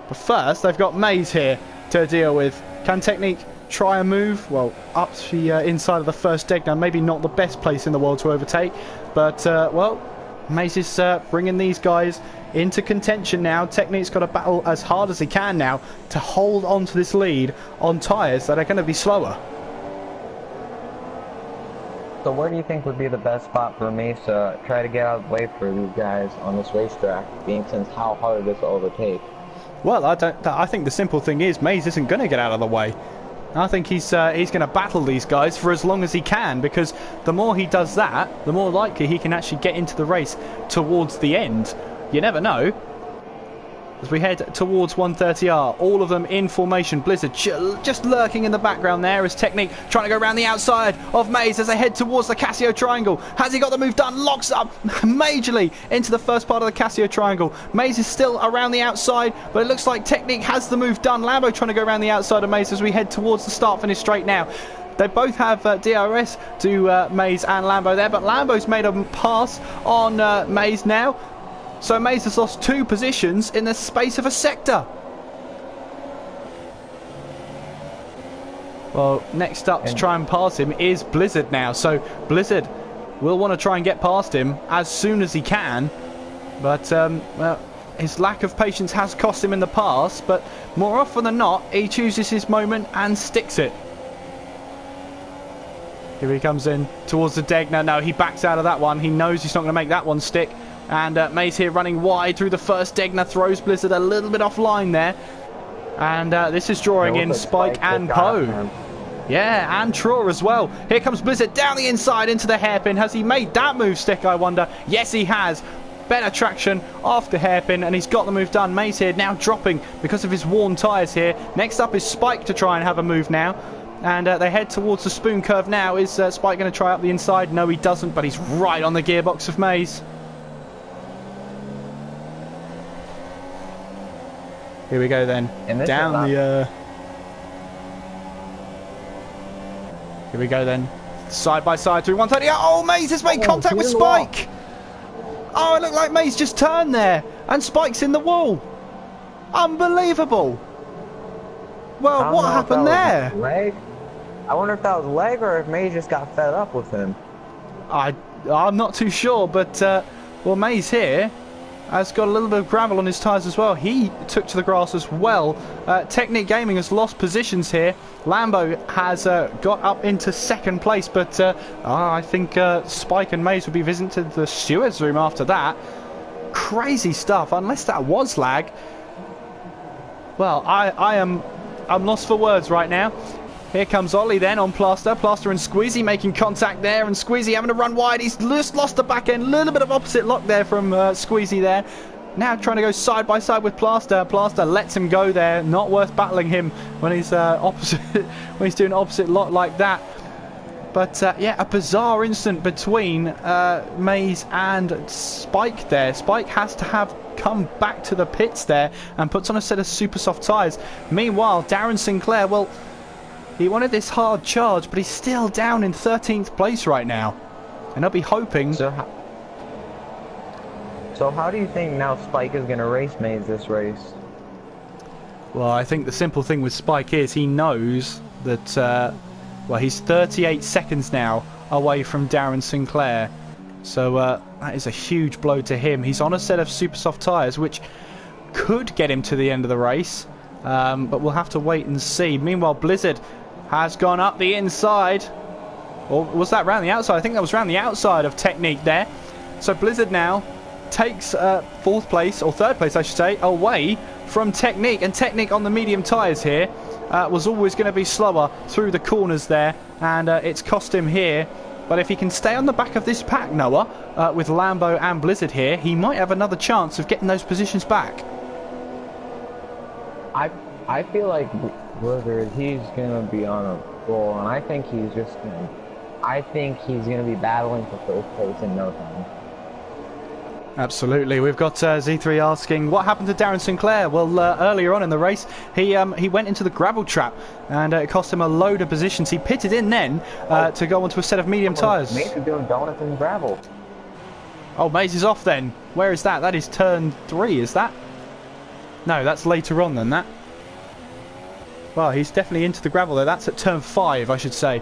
But first, they've got Maze here to deal with. Can Technique try a move? Well, up the inside of the first deck now. Maybe not the best place in the world to overtake. But, well, Maze is bringing these guys into contention now. Technique's got to battle as hard as he can now to hold on to this lead on tyres that are going to be slower. So where do you think would be the best spot for Mace to try to get out of the way for these guys on this racetrack, being since how hard it is to overtake? Well, I think the simple thing is Maze isn't going to get out of the way. I think he's going to battle these guys for as long as he can, because the more he does that, the more likely he can actually get into the race towards the end. You never know. as we head towards 130R. All of them in formation. Blizzard just lurking in the background there as Technique trying to go around the outside of Maze as they head towards the Casio Triangle. Has he got the move done? Locks up majorly into the first part of the Casio Triangle. Maze is still around the outside, but it looks like Technique has the move done. Lambo trying to go around the outside of Maze as we head towards the start-finish straight now. They both have DRS to Maze and Lambo there, but Lambo's made a pass on Maze now. So Maze has lost 2 positions in the space of a sector. Well, next up to try and pass him is Blizzard now. So Blizzard will want to try and get past him as soon as he can. But well, his lack of patience has cost him in the past. But more often than not, he chooses his moment and sticks it. Here he comes in towards the Degner. No, he backs out of that one. He knows he's not going to make that one stick. And Maze here running wide through the first Degner, throws Blizzard a little bit offline there. And this is drawing in Spike and Poe. Yeah, and Traw as well. Here comes Blizzard down the inside into the hairpin. Has he made that move stick, I wonder? Yes, he has. Better traction off the hairpin, and he's got the move done. Maze here now dropping because of his worn tyres here. Next up is Spike to try and have a move now. And they head towards the spoon curve now. Is Spike going to try up the inside? No, he doesn't, but he's right on the gearbox of Maze. Here we go then. Down the... Here we go then. Side by side through 130. Oh, Maze has made contact with Spike! Oh, it looked like Maze just turned there. And Spike's in the wall. Unbelievable. Well, what happened there? Leg? I wonder if that was leg or if Maze just got fed up with him. I'm not too sure, but well, Maze here has got a little bit of gravel on his tyres as well. He took to the grass as well. Technique Gaming has lost positions here. Lambo has got up into second place, but I think Spike and Maze will be visiting to the stewards room after that. Crazy stuff, unless that was lag. Well, I'm lost for words right now. Here comes Ollie then on Plaster. Plaster and Squeezy making contact there, and Squeezy having to run wide. He's just lost the back end. A little bit of opposite lock there from Squeezy there. Now trying to go side by side with Plaster. Plaster lets him go there. Not worth battling him when he's opposite when he's doing opposite lock like that. But yeah, a bizarre instant between Maze and Spike there. Spike has to have come back to the pits there and puts on a set of super soft tyres. Meanwhile, Darren Sinclair, well, he wanted this hard charge, but he's still down in 13th place right now. And I'll be hoping... So how do you think now Spike is going to race Maze this race? Well, I think the simple thing with Spike is he knows that... well, he's 38 seconds now away from Darren Sinclair. So that is a huge blow to him. He's on a set of super soft tyres, which could get him to the end of the race. But we'll have to wait and see. Meanwhile, Blizzard has gone up the inside. Or was that round the outside? I think that was round the outside of Technique there. So Blizzard now takes 4th place, or 3rd place I should say, away from Technique. And Technique on the medium tyres here was always going to be slower through the corners there. And it's cost him here. But if he can stay on the back of this pack, Noah, with Lambo and Blizzard here, he might have another chance of getting those positions back. I feel like Blizzard, he's gonna be on a roll, and I think he's gonna be battling for 1st place in no time. Absolutely. We've got Z3 asking, what happened to Darren Sinclair? Well, earlier on in the race, he went into the gravel trap, and it cost him a load of positions. He pitted in then to go onto a set of medium tyres. Maze is doing donuts in gravel. Oh, Maze is off then. Where is that? That is turn 3, is that? No, that's later on than that. Well, he's definitely into the gravel there. That's at turn 5, I should say.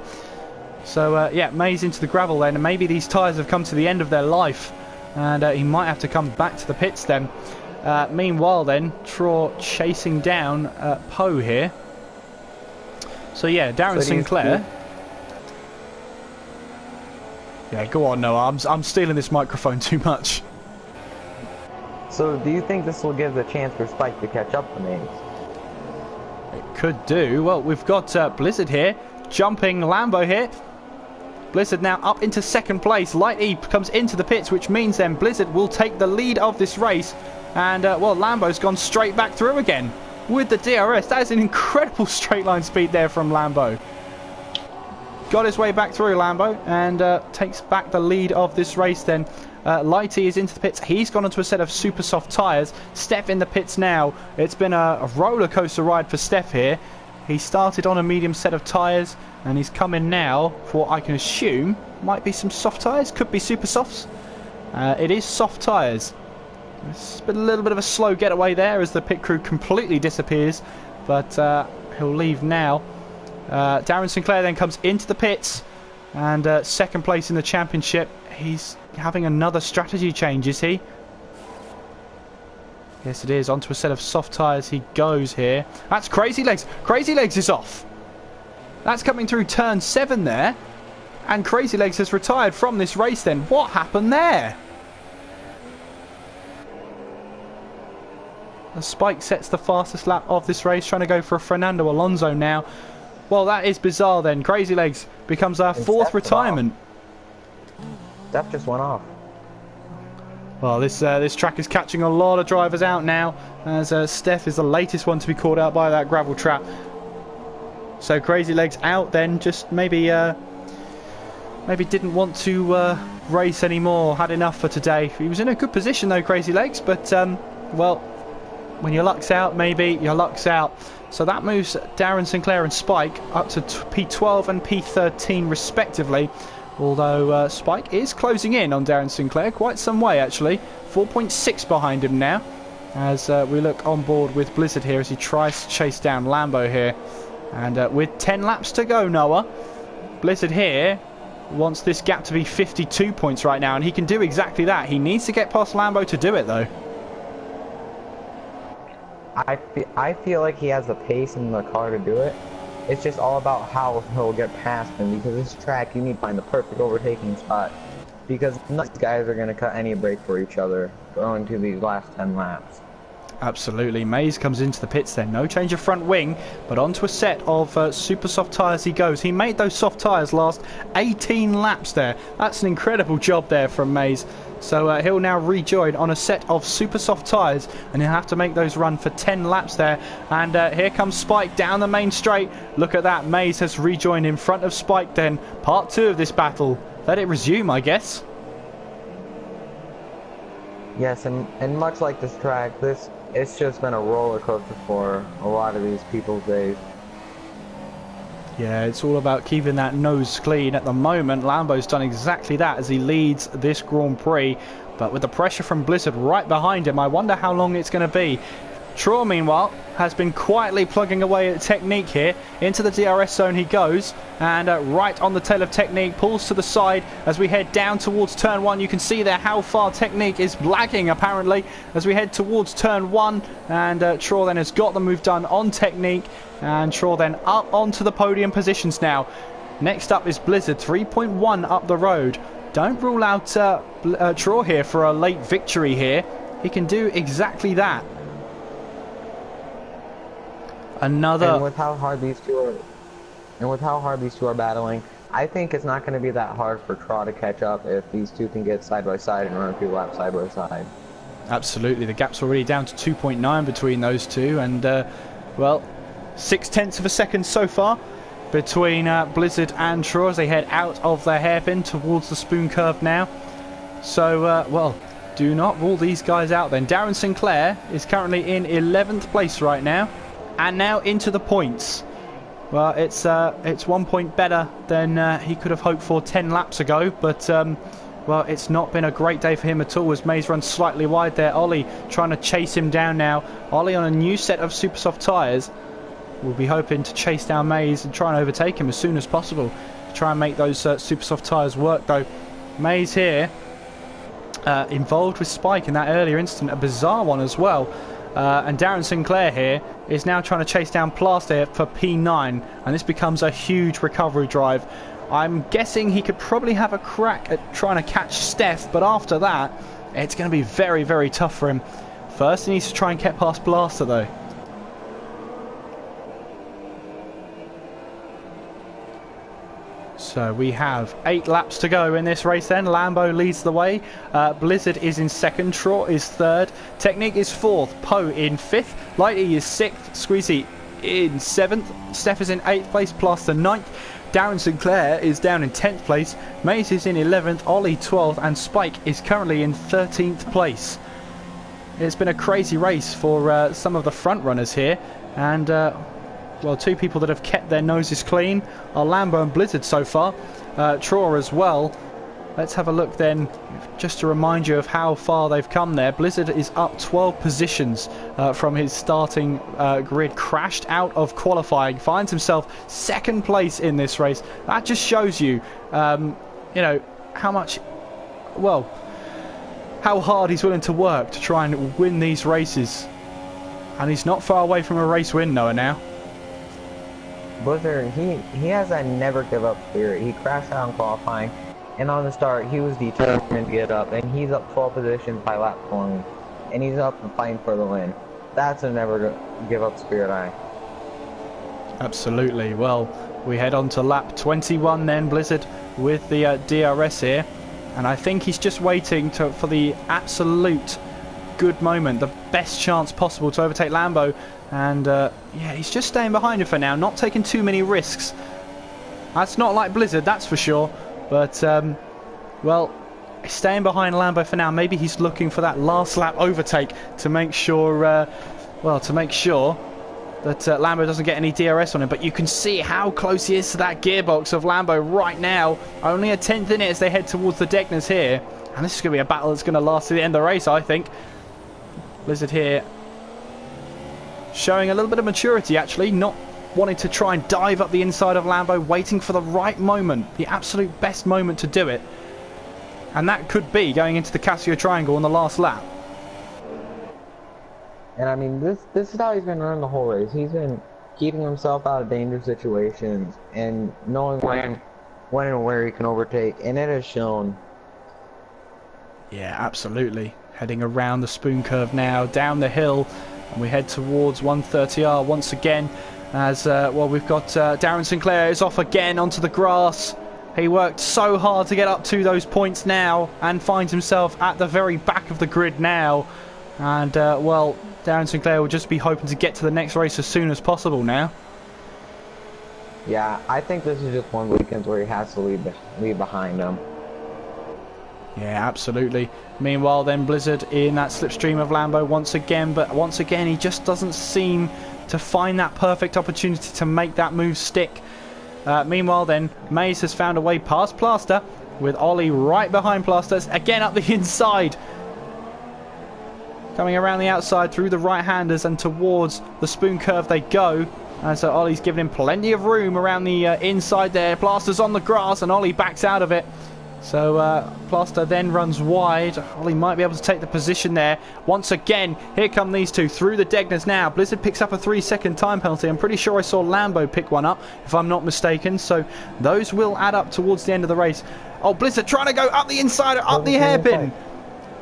So, yeah, Maze into the gravel then, and maybe these tyres have come to the end of their life. And he might have to come back to the pits then. Meanwhile then, Traw chasing down Poe here. So yeah, Darren Sinclair. Yeah, go on Noah, I'm stealing this microphone too much. So do you think this will give the chance for Spike to catch up to Maze? It could do. Well, we've got Blizzard here, jumping Lambo here. Blizzard now up into second place. Light E comes into the pits, which means then Blizzard will take the lead of this race. And, well, Lambo's gone straight back through again with the DRS. That is an incredible straight line speed there from Lambo. Got his way back through, Lambo, and takes back the lead of this race then. Lighty is into the pits. He's gone onto a set of super soft tyres. Steph in the pits now. It's been a roller coaster ride for Steph here. He started on a medium set of tyres, and he's coming now for what I can assume might be some soft tyres. Could be super softs. It is soft tyres. It's been a little bit of a slow getaway there as the pit crew completely disappears, but he'll leave now. Darren Sinclair then comes into the pits, and second place in the championship. He's having another strategy change, is he? Yes, it is. Onto a set of soft tyres he goes here. That's Crazy Legs. Crazy Legs is off. That's coming through turn 7 there. And Crazy Legs has retired from this race then. What happened there? The Spike sets the fastest lap of this race, trying to go for a Fernando Alonso now. Well, that is bizarre then. Crazy Legs becomes our fourth retirement. Steph just went off. Well, this track is catching a lot of drivers out now, as Steph is the latest one to be caught out by that gravel trap. So Crazy Legs out then, just maybe didn't want to race anymore, had enough for today. He was in a good position though, Crazy Legs, but well, when your luck's out, maybe your luck's out. So that moves Darren Sinclair and Spike up to P12 and P13 respectively. Although Spike is closing in on Darren Sinclair quite some way actually. 4.6 behind him now, as we look on board with Blizzard here as he tries to chase down Lambo here. And with 10 laps to go, Noah, Blizzard here wants this gap to be 52 points right now, and he can do exactly that. He needs to get past Lambo to do it though. I feel like he has the pace in the car to do it. It's just all about how he'll get past him, because this track you need to find the perfect overtaking spot, because none of these guys are going to cut any break for each other going to these last 10 laps. Absolutely. Mays comes into the pits then. No change of front wing, but onto a set of super soft tyres he goes. He made those soft tyres last 18 laps there. That's an incredible job there from Mays. So he'll now rejoin on a set of super soft tyres, and he'll have to make those run for 10 laps there. And here comes Spike down the main straight. Look at that. Mays has rejoined in front of Spike then. Part 2 of this battle. Let it resume, I guess. Yes, and much like this track, it's just been a roller coaster for a lot of these people's days. Yeah, it's all about keeping that nose clean. At the moment, Lambo's done exactly that as he leads this Grand Prix. But with the pressure from Blizzard right behind him, I wonder how long it's going to be. Troy, meanwhile, has been quietly plugging away at Technique here. Into the DRS zone he goes, and right on the tail of Technique, pulls to the side as we head down towards turn 1. You can see there how far Technique is lagging, apparently, as we head towards turn 1. And Troy then has got the move done on Technique, and Troy then up onto the podium positions now. Next up is Blizzard, 3.1 up the road. Don't rule out Troy here for a late victory here. He can do exactly that. And with how hard these two are, battling, I think it's not going to be that hard for Troy to catch up if these two can get side by side and run a few laps side by side. Absolutely, the gap's already down to 2.9 between those two, and well, 0.6 of a second so far between Blizzard and Troy as they head out of their hairpin towards the spoon curve now. So, well, do not rule these guys out then. Darren Sinclair is currently in 11th place right now. And now into the points. Well, it's 1 point better than he could have hoped for 10 laps ago, but well, it's not been a great day for him at all as Mays runs slightly wide there. Ollie trying to chase him down now. Ollie on a new set of super soft tyres. We'll be hoping to chase down Mays and try and overtake him as soon as possible. Try and make those super soft tyres work though. Mays here involved with Spike in that earlier incident, a bizarre one as well. And Darren Sinclair here is now trying to chase down Plaster for P9, and this becomes a huge recovery drive. I'm guessing he could probably have a crack at trying to catch Steph, but after that, it's going to be very, very tough for him. First, he needs to try and get past Blaster, though. So we have 8 laps to go in this race then. Lambo leads the way. Blizzard is in second. Trot is third. Technique is fourth. Poe in fifth. Lighty is sixth. Squeezy in seventh. Steph is in 8th place. Plaster 9th. Darren Sinclair is down in 10th place. Maze is in 11th. Ollie 12th. And Spike is currently in 13th place. It's been a crazy race for some of the front runners here. And well, 2 people that have kept their noses clean are Lambo and Blizzard so far. Traw as well. Let's have a look then, just to remind you of how far they've come there. Blizzard is up 12 positions from his starting grid. Crashed out of qualifying. Finds himself second place in this race. That just shows you, you know, how much, well, how hard he's willing to work to try and win these races. And he's not far away from a race win, Noah, now. Blizzard, he has that never give up spirit. He crashed out in qualifying, and on the start he was determined to get up, and he's up 12 positions by lap 20, and he's up and fighting for the win. That's a never give up spirit, Absolutely. Well, we head on to lap 21 then, Blizzard, with the DRS here, and I think he's just waiting for the absolute good moment, the best chance possible to overtake Lambo. And yeah, he's just staying behind him for now, not taking too many risks. That's not like Blizzard, that's for sure. But well, he's staying behind Lambo for now. Maybe he's looking for that last lap overtake to make sure, well, to make sure that Lambo doesn't get any DRS on him. But you can see how close he is to that gearbox of Lambo right now. Only a 10th in it as they head towards the Degners here. And this is going to be a battle that's going to last to the end of the race, I think. Blizzard here showing a little bit of maturity, actually, not wanting to try and dive up the inside of Lambo, waiting for the right moment, the absolute best moment to do it. And that could be going into the Casio Triangle on the last lap. And I mean, this is how he's been running the whole race. He's been keeping himself out of dangerous situations and knowing when and where he can overtake, and it has shown. Yeah, absolutely. Heading around the spoon curve now, down the hill, and we head towards 130R once again. As well, we've got Darren Sinclair is off again onto the grass. He worked so hard to get up to those points now, and finds himself at the very back of the grid now. And well, Darren Sinclair will just be hoping to get to the next race as soon as possible now. Yeah, I think this is just one weekend where he has to leave behind him. Yeah, absolutely. Meanwhile then, Blizzard in that slipstream of Lambo once again, but once again he just doesn't seem to find that perfect opportunity to make that move stick. Meanwhile then, Maze has found a way past Plaster, with Ollie right behind Plaster, again up the inside. Coming around the outside through the right-handers and towards the spoon curve they go. And so Ollie's giving him plenty of room around the inside there. Plaster's on the grass and Ollie backs out of it. So Plaster then runs wide. Ollie might be able to take the position there. Once again, here come these two through the Degners now. Blizzard picks up a 3-second time penalty. I'm pretty sure I saw Lambo pick one up, if I'm not mistaken. So those will add up towards the end of the race. Oh, Blizzard trying to go up the inside, up the hairpin.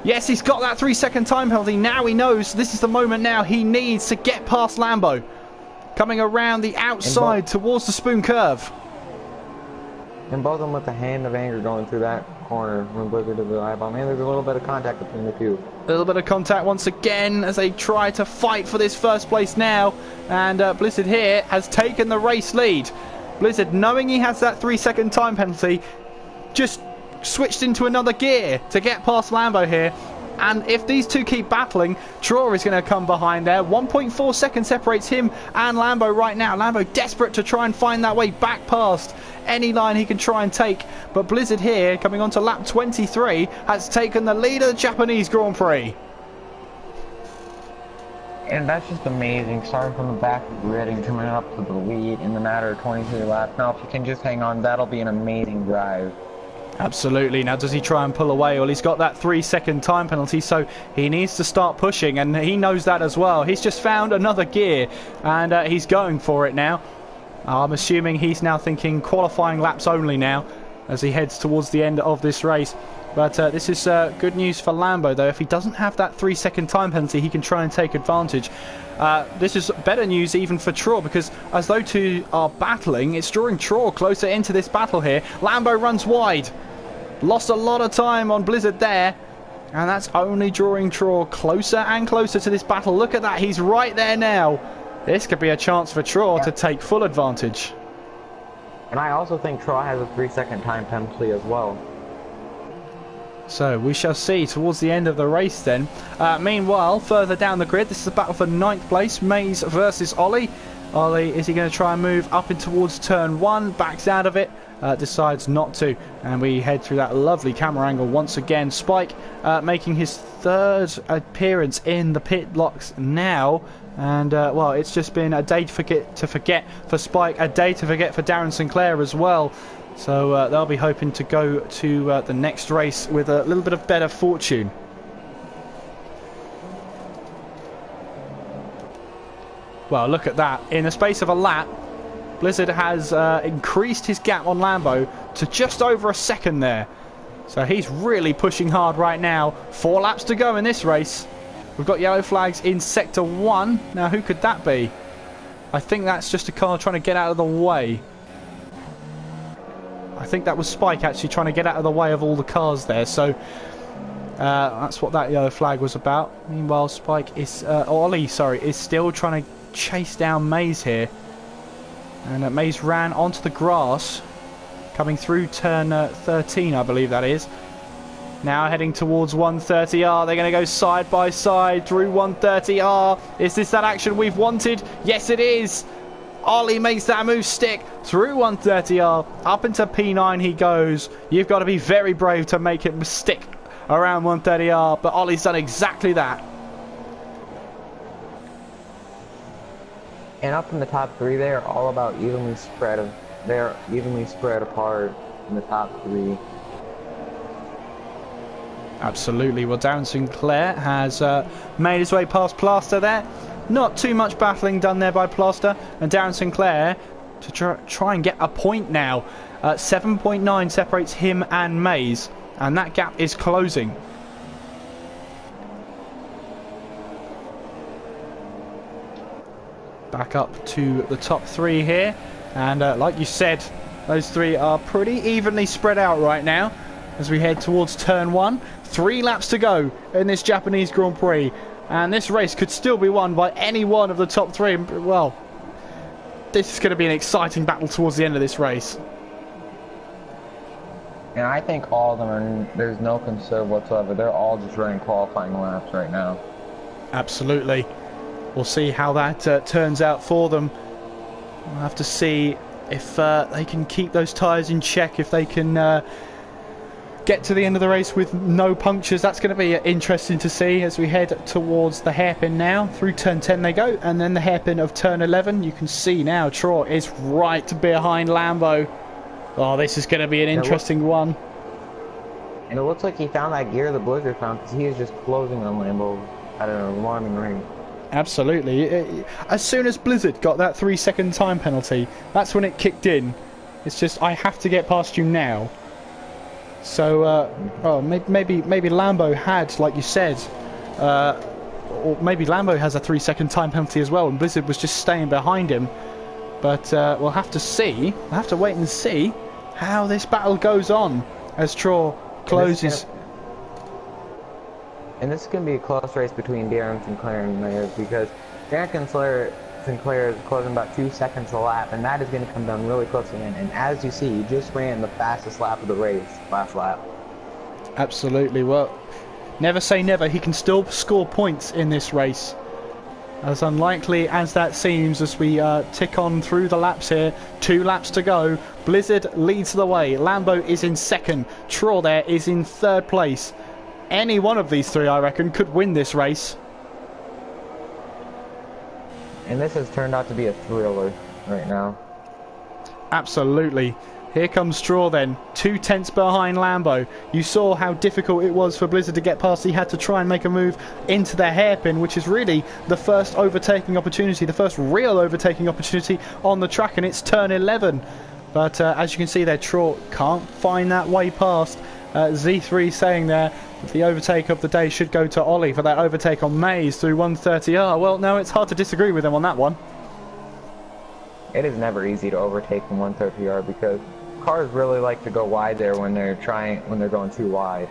Yes, he's got that 3-second time penalty. Now he knows this is the moment now he needs to get past Lambo. Coming around the outside towards the spoon curve. And both of them with the hand of anger going through that corner when Blizzard did the eye bomb. And there's a little bit of contact between the two. A little bit of contact once again as they try to fight for this first place now. And Blizzard here has taken the race lead. Blizzard, knowing he has that 3-second time penalty, just switched into another gear to get past Lambo here. And if these two keep battling, Traw is going to come behind there. 1.4 seconds separates him and Lambo right now. Lambo desperate to try and find that way back past any line he can try and take. But Blizzard here, coming on to lap 23, has taken the lead of the Japanese Grand Prix. And that's just amazing. Starting from the back of the grid and coming up to the lead in the matter of 23 laps. Now, if you can just hang on, that'll be an amazing drive. Absolutely. Now, does he try and pull away? Well, he's got that 3-second time penalty, so he needs to start pushing, and he knows that as well. He's just found another gear, and he's going for it now. I'm assuming he's now thinking qualifying laps only now as he heads towards the end of this race. But this is good news for Lambo, though. If he doesn't have that 3-second time penalty, he can try and take advantage. This is better news even for Troll, because as those two are battling, it's drawing Troll closer into this battle here. Lambo runs wide. Lost a lot of time on Blizzard there. And that's only drawing Troll closer and closer to this battle. Look at that. He's right there now. This could be a chance for Troll to take full advantage. And I also think Troll has a 3-second time penalty as well. So we shall see towards the end of the race then. Meanwhile, further down the grid, this is a battle for 9th place. Maze versus Ollie. Ollie, is he going to try and move up in towards turn 1? Backs out of it. Decides not to, and we head through that lovely camera angle once again. Spike making his 3rd appearance in the pit blocks now, and well, it's just been a day to forget for Spike, a day to forget for Darren Sinclair as well. So they'll be hoping to go to the next race with a little bit of better fortune. Well, look at that. In the space of a lap, Blizzard has increased his gap on Lambo to just over a second there. So he's really pushing hard right now. 4 laps to go in this race. We've got yellow flags in Sector 1. Now, who could that be? I think that's just a car trying to get out of the way. I think that was Spike actually trying to get out of the way of all the cars there. So that's what that yellow flag was about. Meanwhile, Spike is... Ollie, sorry, is still trying to chase down Maze here. And Maze ran onto the grass, coming through turn 13, I believe that is. Now heading towards 130R. They're going to go side by side through 130R. Is this that action we've wanted? Yes, it is. Ollie makes that move stick through 130R. Up into P9 he goes. You've got to be very brave to make it stick around 130R. But Ollie's done exactly that. And up in the top 3, they are all about evenly spread. They're evenly spread apart in the top 3. Absolutely. Well, Darren Sinclair has made his way past Plaster there. Not too much battling done there by Plaster. And Darren Sinclair to try and get a point now. 7.9 separates him and Maze. And that gap is closing. Back up to the top 3 here, and like you said, those 3 are pretty evenly spread out right now as we head towards turn 1. 3 laps to go in this Japanese Grand Prix, and this race could still be won by any one of the top 3. Well, this is going to be an exciting battle towards the end of this race. And I think all of them are, there's no concern whatsoever. They're all just running qualifying laps right now. Absolutely. We'll see how that turns out for them. We'll have to see if they can keep those tyres in check, if they can get to the end of the race with no punctures. That's going to be interesting to see as we head towards the hairpin now. Through turn 10 they go, and then the hairpin of turn 11. You can see now Troy is right behind Lambo. Oh, this is going to be an interesting one. And it looks like he found that gear the Blizzard found, because he is just closing on Lambo at an alarming rate. Absolutely. As soon as Blizzard got that 3-second time penalty, that's when it kicked in. It's just, I have to get past you now. So, oh, maybe Lambo had, like you said, or maybe Lambo has a 3-second time penalty as well, and Blizzard was just staying behind him. But we'll have to see. We'll have to wait and see how this battle goes on as Troy closes. And this is going to be a close race between Darren Sinclair and Mayer, because Darren Sinclair is closing about 2 seconds a lap, and that is going to come down really close again. And as you see, he just ran the fastest lap of the race last lap. Absolutely. Well, never say never. He can still score points in this race. As unlikely as that seems, as we tick on through the laps here. 2 laps to go. Blizzard leads the way. Lambo is in second. Troy there is in 3rd place. Any one of these 3, I reckon, could win this race. And this has turned out to be a thriller right now. Absolutely. Here comes Straw then, 2 tenths behind Lambo. You saw how difficult it was for Blizzard to get past. He had to try and make a move into the hairpin, which is really the first overtaking opportunity, the first real overtaking opportunity on the track, and it's turn 11. But as you can see there, Troy can't find that way past. Z3 saying there that the overtake of the day should go to Ollie for that overtake on Mays through 130R. Well, no, it's hard to disagree with him on that one. It is never easy to overtake from 130R because cars really like to go wide there when they're going too wide.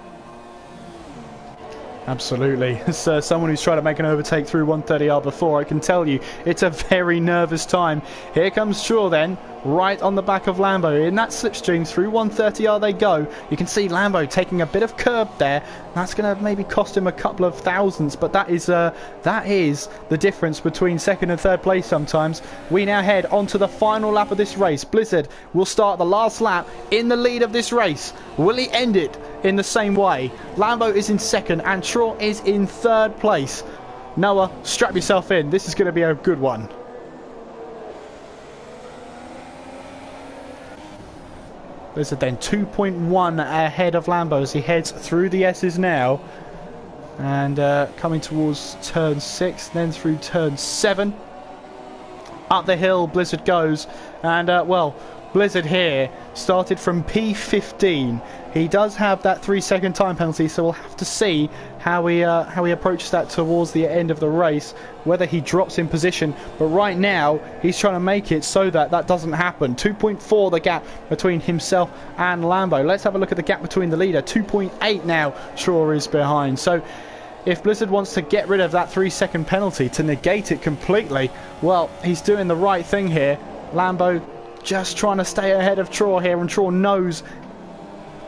Absolutely. As someone who's tried to make an overtake through 130R before, I can tell you it's a very nervous time. Here comes Shaw then, right on the back of Lambo. In that slipstream through 130R they go. You can see Lambo taking a bit of curb there. That's going to maybe cost him a couple of thousandths, but that is the difference between second and third place sometimes. We now head onto the final lap of this race. Blizzard will start the last lap in the lead of this race. Will he end it in the same way? Lambo is in second and Shaw is in third place. Noah, strap yourself in. This is going to be a good one. Blizzard then 2.1 ahead of Lambo as he heads through the S's now. And coming towards turn 6, then through turn 7. Up the hill Blizzard goes. And, well, Blizzard here started from P15. He does have that 3-second time penalty, so we'll have to see how he approaches that towards the end of the race, whether he drops in position. But right now, he's trying to make it so that that doesn't happen. 2.4 the gap between himself and Lambo. Let's have a look at the gap between the leader. 2.8 now, Shaw is behind. So if Blizzard wants to get rid of that 3-second penalty, to negate it completely, well, he's doing the right thing here. Lambo just trying to stay ahead of Traw here, and Traw knows.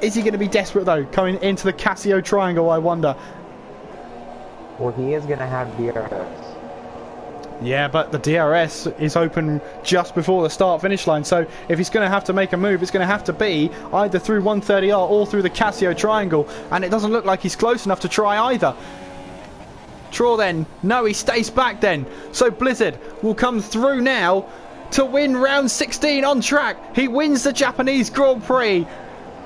Is he going to be desperate though, coming into the Casio triangle, I wonder? Well, he is going to have DRS. Yeah, but the DRS is open just before the start-finish line, so if he's going to have to make a move, it's going to have to be either through 130R or through the Casio triangle, and it doesn't look like he's close enough to try either. Traw then, no, he stays back then, so Blizzard will come through now to win round 16 on track. He wins the Japanese Grand Prix.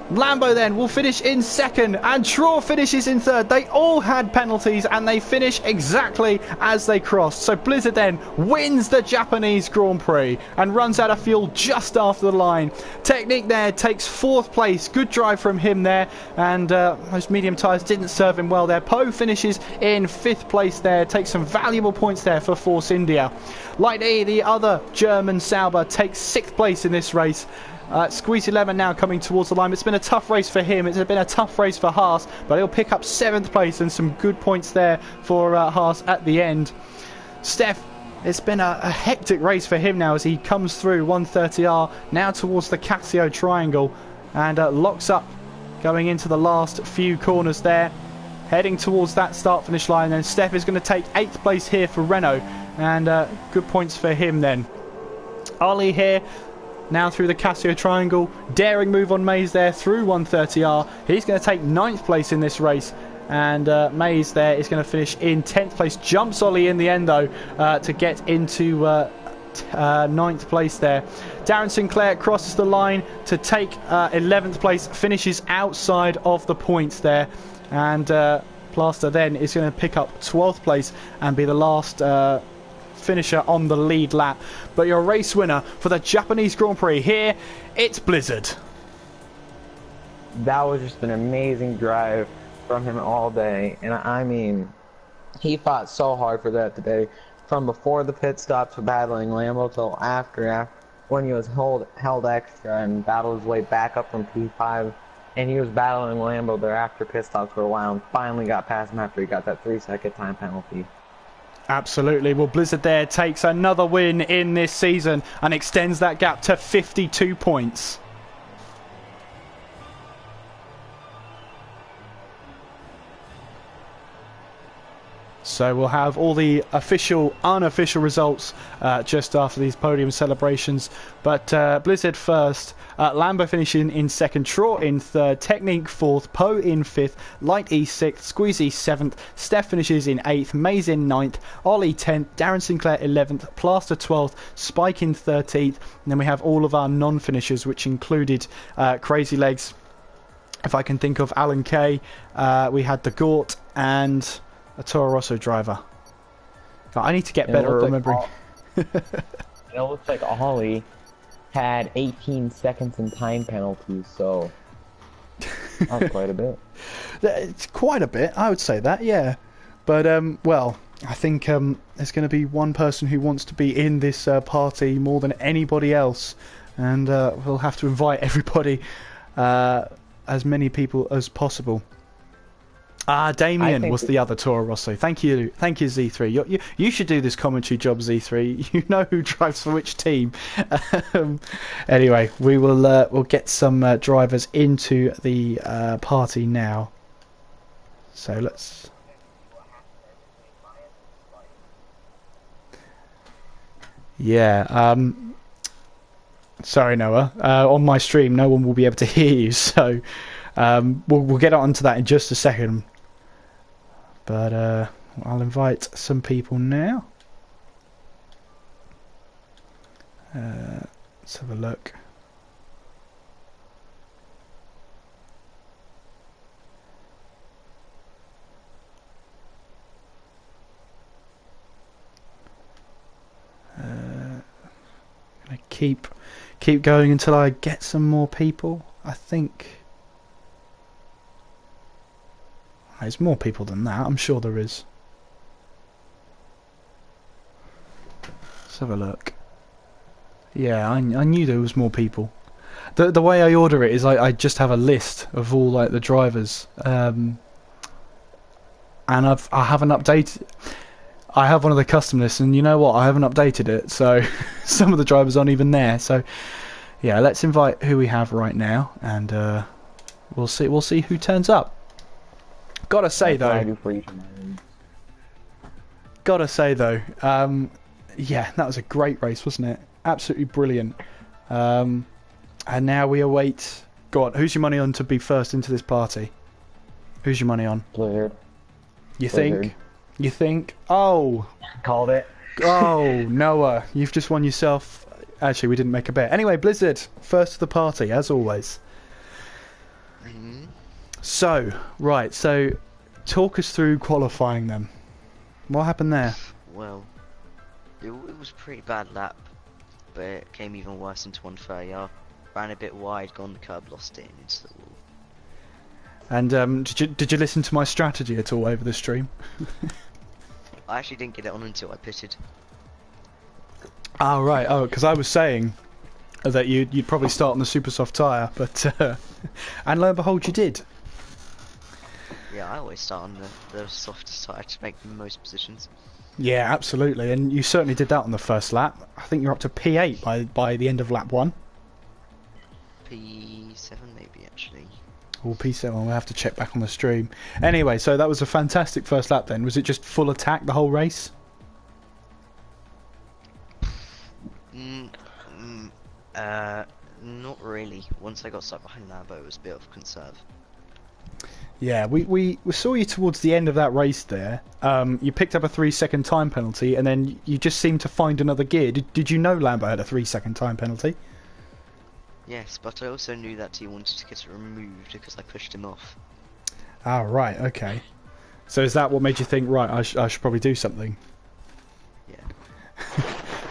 Lambo then will finish in second and Traw finishes in third. They all had penalties and they finish exactly as they crossed. So Blizzard then wins the Japanese Grand Prix and runs out of fuel just after the line. Technique there takes fourth place. Good drive from him there, and those medium tyres didn't serve him well there. Poe finishes in fifth place there. Takes some valuable points there for Force India. Light E, the other German Sauber, takes sixth place in this race. Squeeze 11 now coming towards the line. It's been a tough race for him. It's been a tough race for Haas, but he'll pick up 7th place and some good points there for Haas at the end. Steph, it's been a hectic race for him now as he comes through 130R now towards the Casio triangle and locks up going into the last few corners there, heading towards that start-finish line. And Steph is going to take 8th place here for Renault, and good points for him then. Ollie here now through the Casio triangle, daring move on Mays there through 130R. He's going to take 9th place in this race, and Mays there is going to finish in 10th place. Jumps Ollie in the end though to get into 9th place there. Darren Sinclair crosses the line to take 11th place, finishes outside of the points there, and Plaster then is going to pick up 12th place and be the last finisher on the lead lap. But your race winner for the Japanese Grand Prix here, it's Blizzard. That was just an amazing drive from him all day, and I mean, he fought so hard for that today, from before the pit stops for battling Lambo till after when he was held extra and battled his way back up from P5, and he was battling Lambo there after pit stops for a while and finally got past him after he got that 3-second time penalty. Absolutely. Well, Blizzard there takes another win in this season and extends that gap to 52 points. So we'll have all the official, unofficial results just after these podium celebrations. But Blizzard first, Lambo finishing in second, Traw in third, Technique fourth, Poe in fifth, Light E sixth, Squeezy 7th, Steph finishes in 8th, Mays in 9th, Ollie 10th, Darren Sinclair 11th, Plaster 12th, Spike in 13th, and then we have all of our non-finishers, which included Crazy Legs. If I can think of Alan Kay, we had the Gort and a Toro Rosso driver. I need to get better at remembering. It looks like Ollie had 18 seconds in time penalties, so That's quite a bit. It's quite a bit, I would say that, yeah. But well, I think there's going to be one person who wants to be in this party more than anybody else, and we'll have to invite everybody, as many people as possible. Ah, Damien was the other Toro Rosso. Thank you, Z3. You should do this commentary job, Z3. You know who drives for which team. Anyway, we'll get some drivers into the party now. So let's. Yeah. Sorry, Noah. On my stream, no one will be able to hear you, so we'll get onto that in just a second. But I'll invite some people now. Let's have a look. Gonna keep going until I get some more people. I think there's more people than that. I'm sure there is. Let's have a look. Yeah, I knew there was more people. The way I order it is I just have a list of all like the drivers, and I haven't updated. I have one of the custom lists, and you know what? I haven't updated it, so some of the drivers aren't even there. So yeah, let's invite who we have right now, and we'll see who turns up. Gotta say though, yeah, that was a great race, wasn't it? Absolutely brilliant. And now we await. Go on, who's your money on to be first into this party? Who's your money on? Blizzard. You think? You think? Oh, Called it. oh, Noah, you've just won yourself. Actually, we didn't make a bet. Anyway, Blizzard, first to the party as always. So, right, so talk us through qualifying them. What happened there? Well, it was a pretty bad lap, but it came even worse into 130R. Ran a bit wide, got on the curb, lost it into the wall. And did you listen to my strategy at all over the stream? I actually didn't get it on until I pitted. Oh right, oh, because I was saying that you'd probably start on the super soft tyre, but and lo and behold, you did. Yeah, I always start on the softest tyre to make the most positions. Yeah, absolutely, and you certainly did that on the first lap. I think you're up to P8 by the end of lap 1. P7 maybe, actually. Or P7, we'll have to check back on the stream. Anyway, so that was a fantastic first lap then. Was it just full attack the whole race? Not really. Once I got stuck behind Lambo, it was a bit of conserve. Yeah, we saw you towards the end of that race there. You picked up a 3-second time penalty, and then you just seemed to find another gear. Did you know Lambo had a 3-second time penalty? Yes, but I also knew that he wanted to get it removed because I pushed him off. Ah, right, okay. So is that what made you think, right, I should probably do something? Yeah.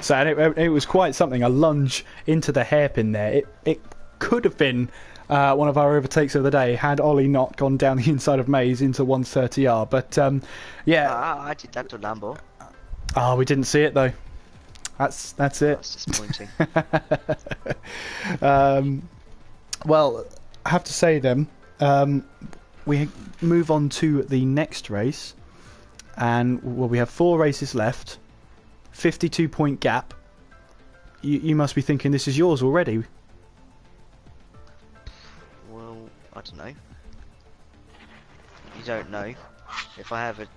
So and it was quite something, a lunge into the hairpin there. It could have been one of our overtakes of the day had Ollie not gone down the inside of Maze into 130R. But yeah. I did that to Lambo. Oh, we didn't see it though. That's it. That's disappointing. Well, I have to say then, we move on to the next race, and well, we have 4 races left, 52-point gap. You must be thinking this is yours already. Well, I don't know. You don't know. If I have a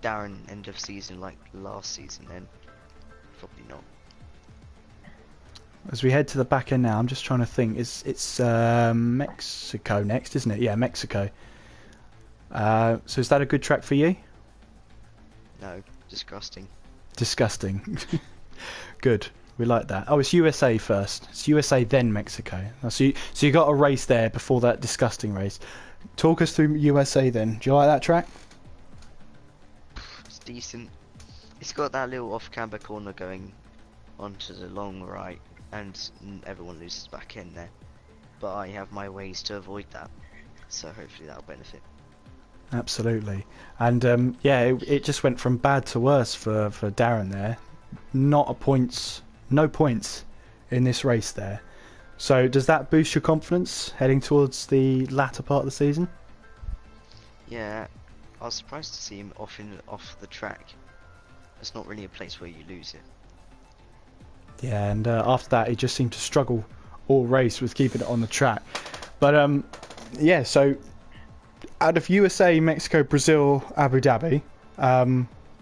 Darren end of season like last season, then probably not. As we head to the back end now, I'm just trying to think. It's Mexico next, isn't it? Yeah, Mexico. So is that a good track for you? No, disgusting. Disgusting. Good. We like that. Oh, it's USA first. It's USA then Mexico. So you got a race there before that disgusting race. Talk us through USA then. Do you like that track? It's decent. It's got that little off-camber corner going onto the long right, and everyone loses back in there. But I have my ways to avoid that. so hopefully that'll benefit. Absolutely. And yeah, it just went from bad to worse for Darren there. No points in this race there. So does that boost your confidence heading towards the latter part of the season? Yeah, I was surprised to see him off the track. It's not really a place where you lose it. Yeah, and after that he just seemed to struggle all race with keeping it on the track. But yeah, so out of USA, Mexico, Brazil, Abu Dhabi,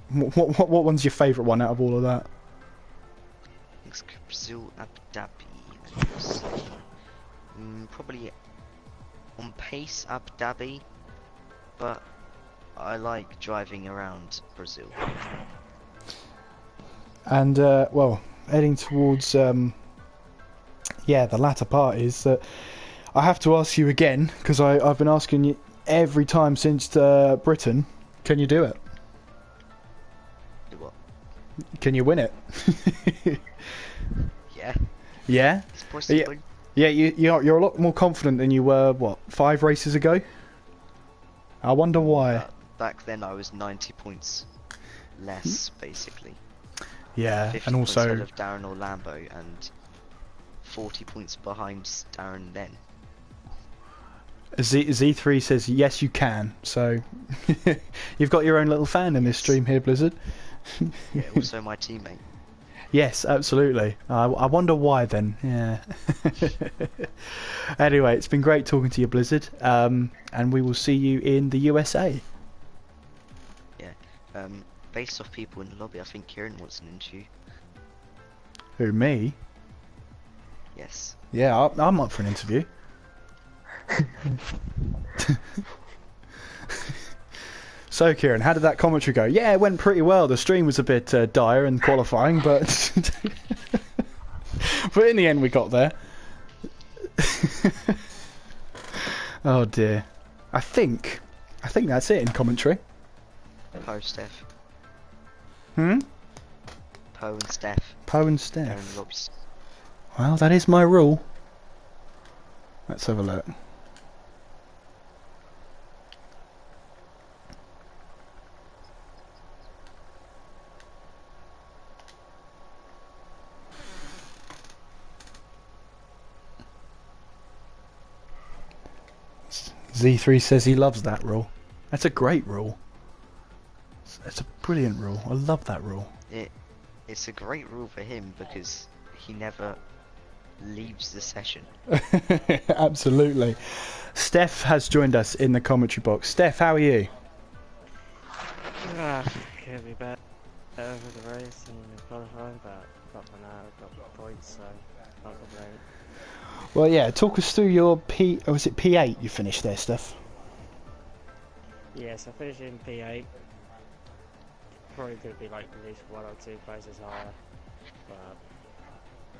what one's your favourite one out of all of that? Mexico, Brazil, Abu Dhabi. Probably on pace Abu Dhabi, but I like driving around Brazil. And well, heading towards yeah, the latter part is that I have to ask you again, because I've been asking you every time since Britain. Can you do it? Do what? Can you win it? Yeah, Yeah? it's possible. Yeah, you're a lot more confident than you were, what, 5 races ago? I wonder why. Back then I was 90 points less, basically. Yeah, 50 and points also... ahead of Darren or Lambo, and 40 points behind Darren then. Z3 says, yes, you can. So, you've got your own little fan in this stream here, Blizzard. Yeah, also my teammate. Yes, absolutely. I wonder why then. Yeah. Anyway, it's been great talking to you, Blizzard. And we will see you in the USA. Yeah. Based off people in the lobby, I think Kieran wants an interview. Who, me? Yes. Yeah, I'm up for an interview. So, Kieran, how did that commentary go? Yeah, it went pretty well. The stream was a bit dire in qualifying, but but in the end we got there. Oh dear. I think that's it in commentary. Poe, Steph. Hmm? Poe and Steph. Poe and They're Steph. in the lobbies. Well, that is my rule. Let's have a look. Z3 says he loves that rule. That's a great rule. That's a brilliant rule. I love that rule. It's a great rule for him because he never leaves the session. Absolutely. Steph has joined us in the commentary box. Steph, how are you? Could be better over the race and qualifying, but got for now, got points, so can't complain. Well, yeah, talk us through your was it P8 you finished there, Steph? Yes, I finished in P8. Probably could be like at least 1 or 2 places higher, but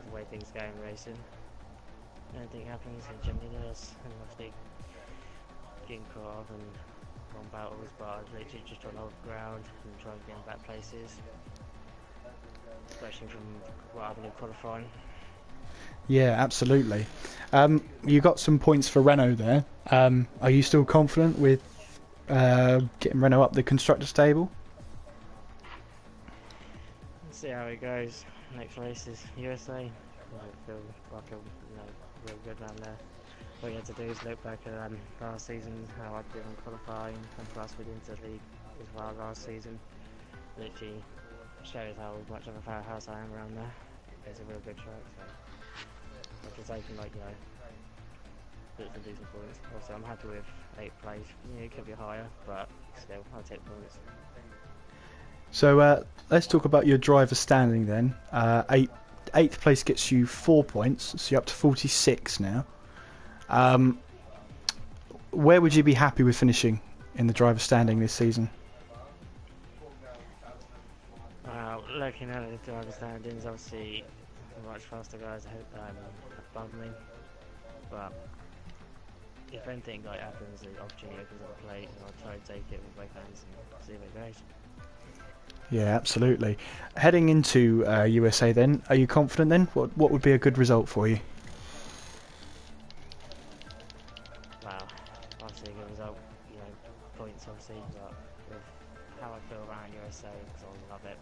the way things go in racing, anything happens in generally there's and obviously getting caught off and wrong battles, but I was literally just trying to hold ground and try and get in back places, especially from what happened in qualifying. Yeah, absolutely. You got some points for Renault there. Are you still confident with getting Renault up the constructors table? See how it goes. Next race is USA. I feel like a real good round there. What you have to do is look back at last season, how I did in qualifying, and plus we did into the league as well last season. Literally shows how much of a powerhouse I am around there. It's a real good track, so I'm just hoping like get some decent points. Also, I'm happy with 8th place. Yeah, it could be higher, but still, I'll take points. So let's talk about your driver standing then. Eighth place gets you 4 points, so you're up to 46 now. Where would you be happy with finishing in the driver standing this season? Looking at the driver standings, obviously much faster guys above me, but if anything like happens, the opportunity opens up a plate, and I'll try to take it with both hands and see where it goes. Yeah, absolutely. Heading into USA then, are you confident then? What would be a good result for you? Wow, obviously points obviously, but with how I feel around USA, because I love it,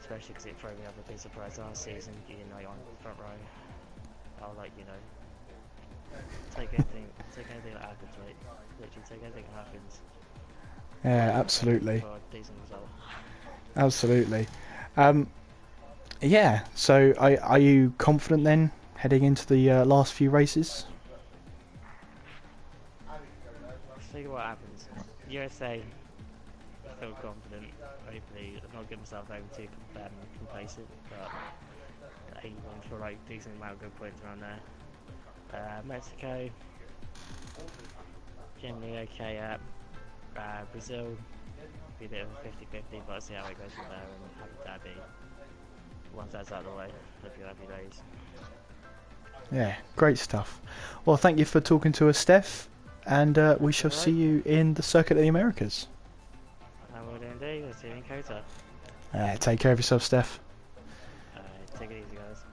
especially because it threw me up a big surprise last season, getting like on the front row. I'll take anything that happens, mate. Literally take anything that happens. Yeah, absolutely. For a decent result. Absolutely. Yeah, so are you confident then, heading into the last few races? See what happens. USA, I feel confident. Hopefully, I'm not getting myself over too complacent, but aiming for like decent amount of good points around there. Mexico, generally okay at. Brazil, be a bit of a 50-50, but I'll see how it goes from there, and Abu Dhabi. Once that's out of the way, hope you happy days. Yeah, great stuff. Well, thank you for talking to us, Steph, and we shall see you in the Circuit of the Americas. I will indeed. I'll see you in Kota. Take care of yourself, Steph. Take it easy, guys.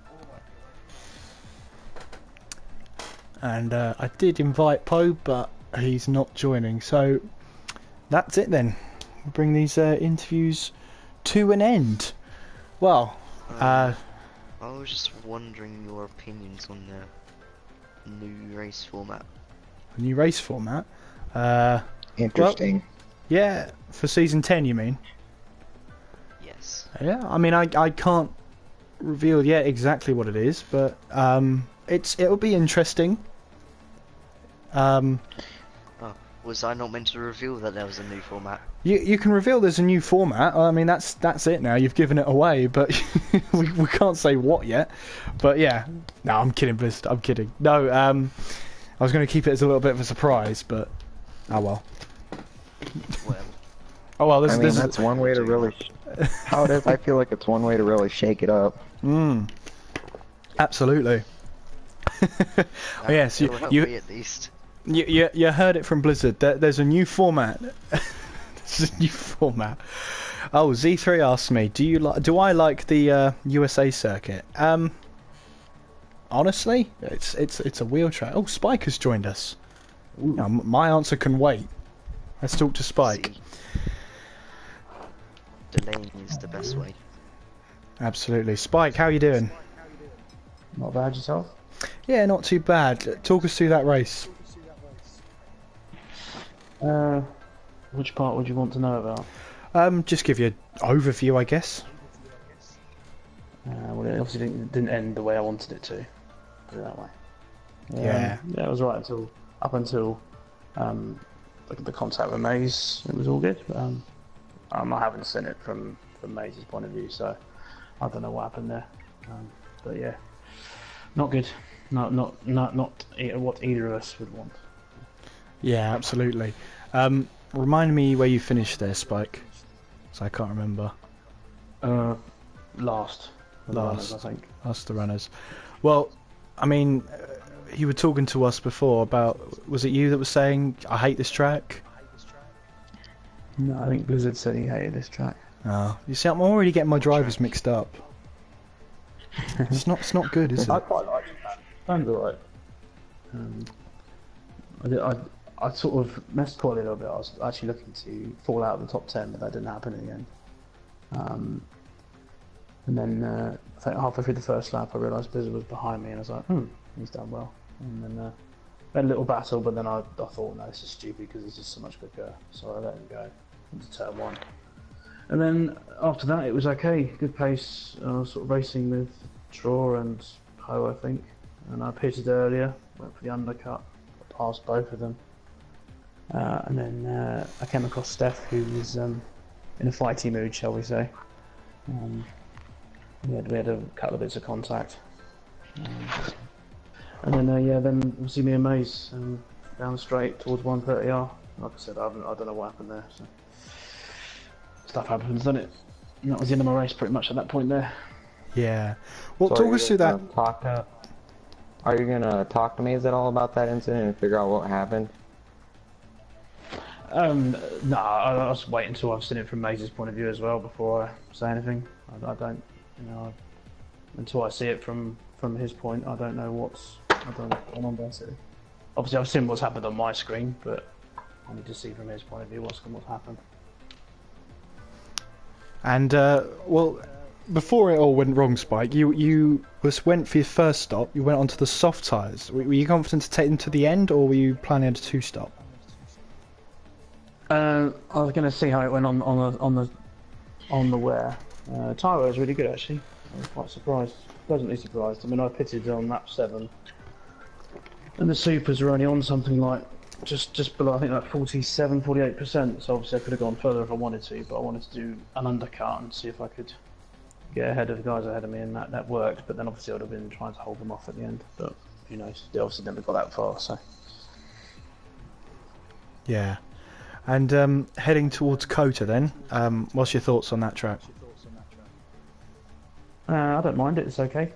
And I did invite Poe, but he's not joining, so that's it then. We'll bring these interviews to an end. Well, I was just wondering your opinions on the new race format. new race format. Interesting. Well, yeah, for season 10, you mean? Yes. Yeah, I mean, I can't reveal yet exactly what it is, but it'll be interesting. Was I not meant to reveal that there was a new format? You can reveal there's a new format. I mean, that's it now. You've given it away, but we can't say what yet. But yeah, no, I'm kidding, Blizzard. I'm kidding. No, I was going to keep it as a little bit of a surprise, but oh well. Well, Oh well. I mean, that's one way to really. How it is, I feel like it's one way to really shake it up. Absolutely. Oh, yes, it'll help me at least. You heard it from Blizzard. There's a new format. There's a new format. Oh, Z3 asked me, do I like the USA circuit? Honestly, it's a wheel track. Oh, Spike has joined us. Now, my answer can wait. Let's talk to Spike. Delaying is the best way. Absolutely. Spike, how are you doing? Not bad yourself? Yeah, not too bad. Talk us through that race. Which part would you want to know about? Just give you an overview, I guess. Well, it obviously didn't end the way I wanted it to. Put it that way. Yeah. Yeah, it was right up until the contact with Maze. It was all good. But, I haven't seen it from Maze's point of view, so I don't know what happened there. But yeah, not good. Not what either of us would want. Yeah, absolutely. Remind me where you finished there, Spike. So I can't remember. Last. The runners, I think. Last the runners. Well, I mean, you were talking to us before about. Was it you that was saying I hate this track? No, I think Blizzard said he hated this track. Oh, you see, I'm already getting my drivers mixed up. It's not good, is I it? quite like it. Sounds alright. I sort of messed quite a little bit. I was actually looking to fall out of the top 10, but that didn't happen in the end. And then I think halfway through the first lap, I realised Blizzard was behind me, and I was like, he's done well. And then we had a little battle, but then I thought, no, this is stupid because it's just so much quicker. So I let him go into turn 1. And then after that, it was okay, good pace. I was sort of racing with Straw and Ho, I think. And I pitted earlier, went for the undercut, passed both of them. And then I came across Steph, who was in a fighty mood, shall we say. We had a couple of bits of contact. And then then we'll see me and Maze down the straight towards 130R. Like I said, I don't know what happened there. So. Stuff happens, doesn't it? And that was the end of my race pretty much at that point there. Yeah. Well, So talk us through that. Are you gonna talk to Maze at all about that incident and figure out what happened? No, I'll just wait until I've seen it from Maze's point of view as well before I say anything. I don't, until I see it from his point, I don't know what's going on basically. Obviously, I've seen what's happened on my screen, but I need to see from his point of view what's happened. And well, before it all went wrong, Spike, you went for your first stop. You went onto the soft tyres. Were you confident to take them to the end, or were you planning a two-stop? I was going to see how it went on the wear. Tyre wear was really good actually. I was quite surprised, pleasantly surprised. I mean, I pitted on lap 7, and the supers were only on something like just below, I think, like 47-48%. So obviously I could have gone further if I wanted to, but I wanted to do an undercut and see if I could get ahead of the guys ahead of me, and that worked. But then obviously I would have been trying to hold them off at the end. But who knows? They obviously never got that far. So Yeah. And heading towards Kota then, what's your thoughts on that track? I don't mind it. It's okay.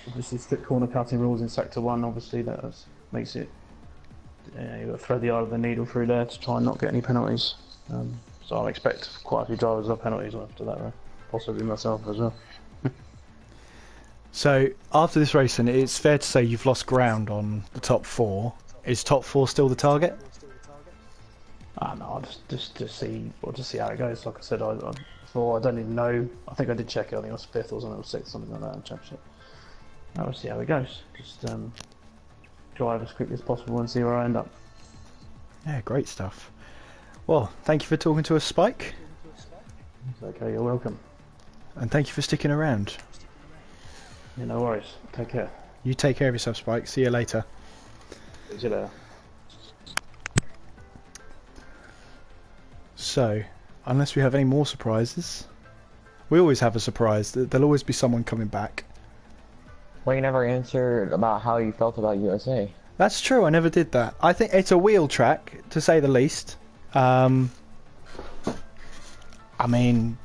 Obviously, strict corner cutting rules in Sector 1. Obviously, that makes it. You've got to thread the eye of the needle through there to try and not get any penalties. So I'll expect quite a few drivers have penalties after that race, possibly myself as well. So after this race, then it's fair to say you've lost ground on the top 4. Is top 4 still the target? No, just to see how it goes. Like I said, I don't even know. I think I did check it. I think it was 5th or something, or 6th, something like that in the championship. We'll see how it goes. Just drive as quickly as possible and see where I end up. Yeah, great stuff. Well, thank you for talking to us, Spike. It's okay, you're welcome. And thank you for sticking around. Yeah, no worries. Take care. You take care of yourself, Spike. See you later. See you later. So, unless we have any more surprises, we always have a surprise. There'll always be someone coming back. Well, you never answered about how you felt about USA. That's true, I never did that. I think it's a wheel track, to say the least. I mean,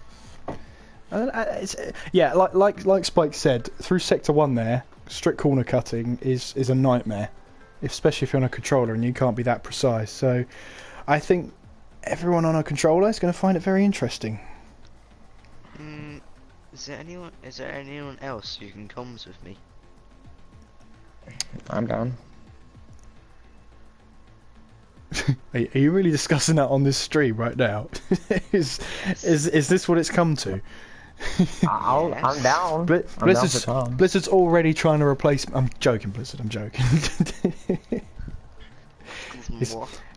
yeah, like Spike said, through Sector 1 there, strict corner cutting is a nightmare, especially if you're on a controller and you can't be that precise. So, I think everyone on a controller is going to find it very interesting. Is there anyone else who can comms with me? I'm down. Are you really discussing that on this stream right now? is this what it's come to? I'm down. Blizzard's already trying to replace. I'm joking, Blizzard. I'm joking.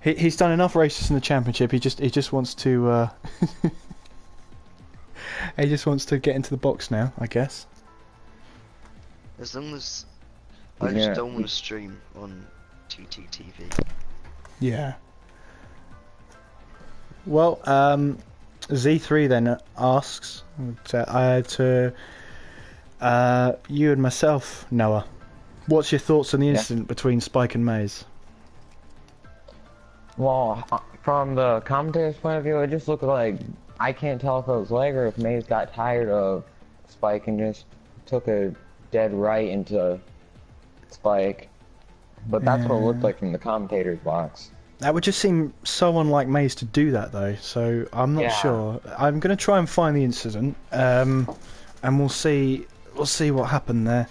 He's done enough races in the championship. He just wants to. He just wants to get into the box now, I guess. As long as I just don't want to stream on TTTV. Yeah. Well, Z3 then asks to you and myself, Noah. What's your thoughts on the incident between Spike and Maze? Well, from the commentator's point of view, it just looked like, I can't tell if it was leg or if Maze got tired of Spike and just took a dead right into Spike. But that's what it looked like from the commentator's box. That would just seem so unlike Maze to do that, though. So I'm not sure. I'm going to try and find the incident, and we'll see what happened there.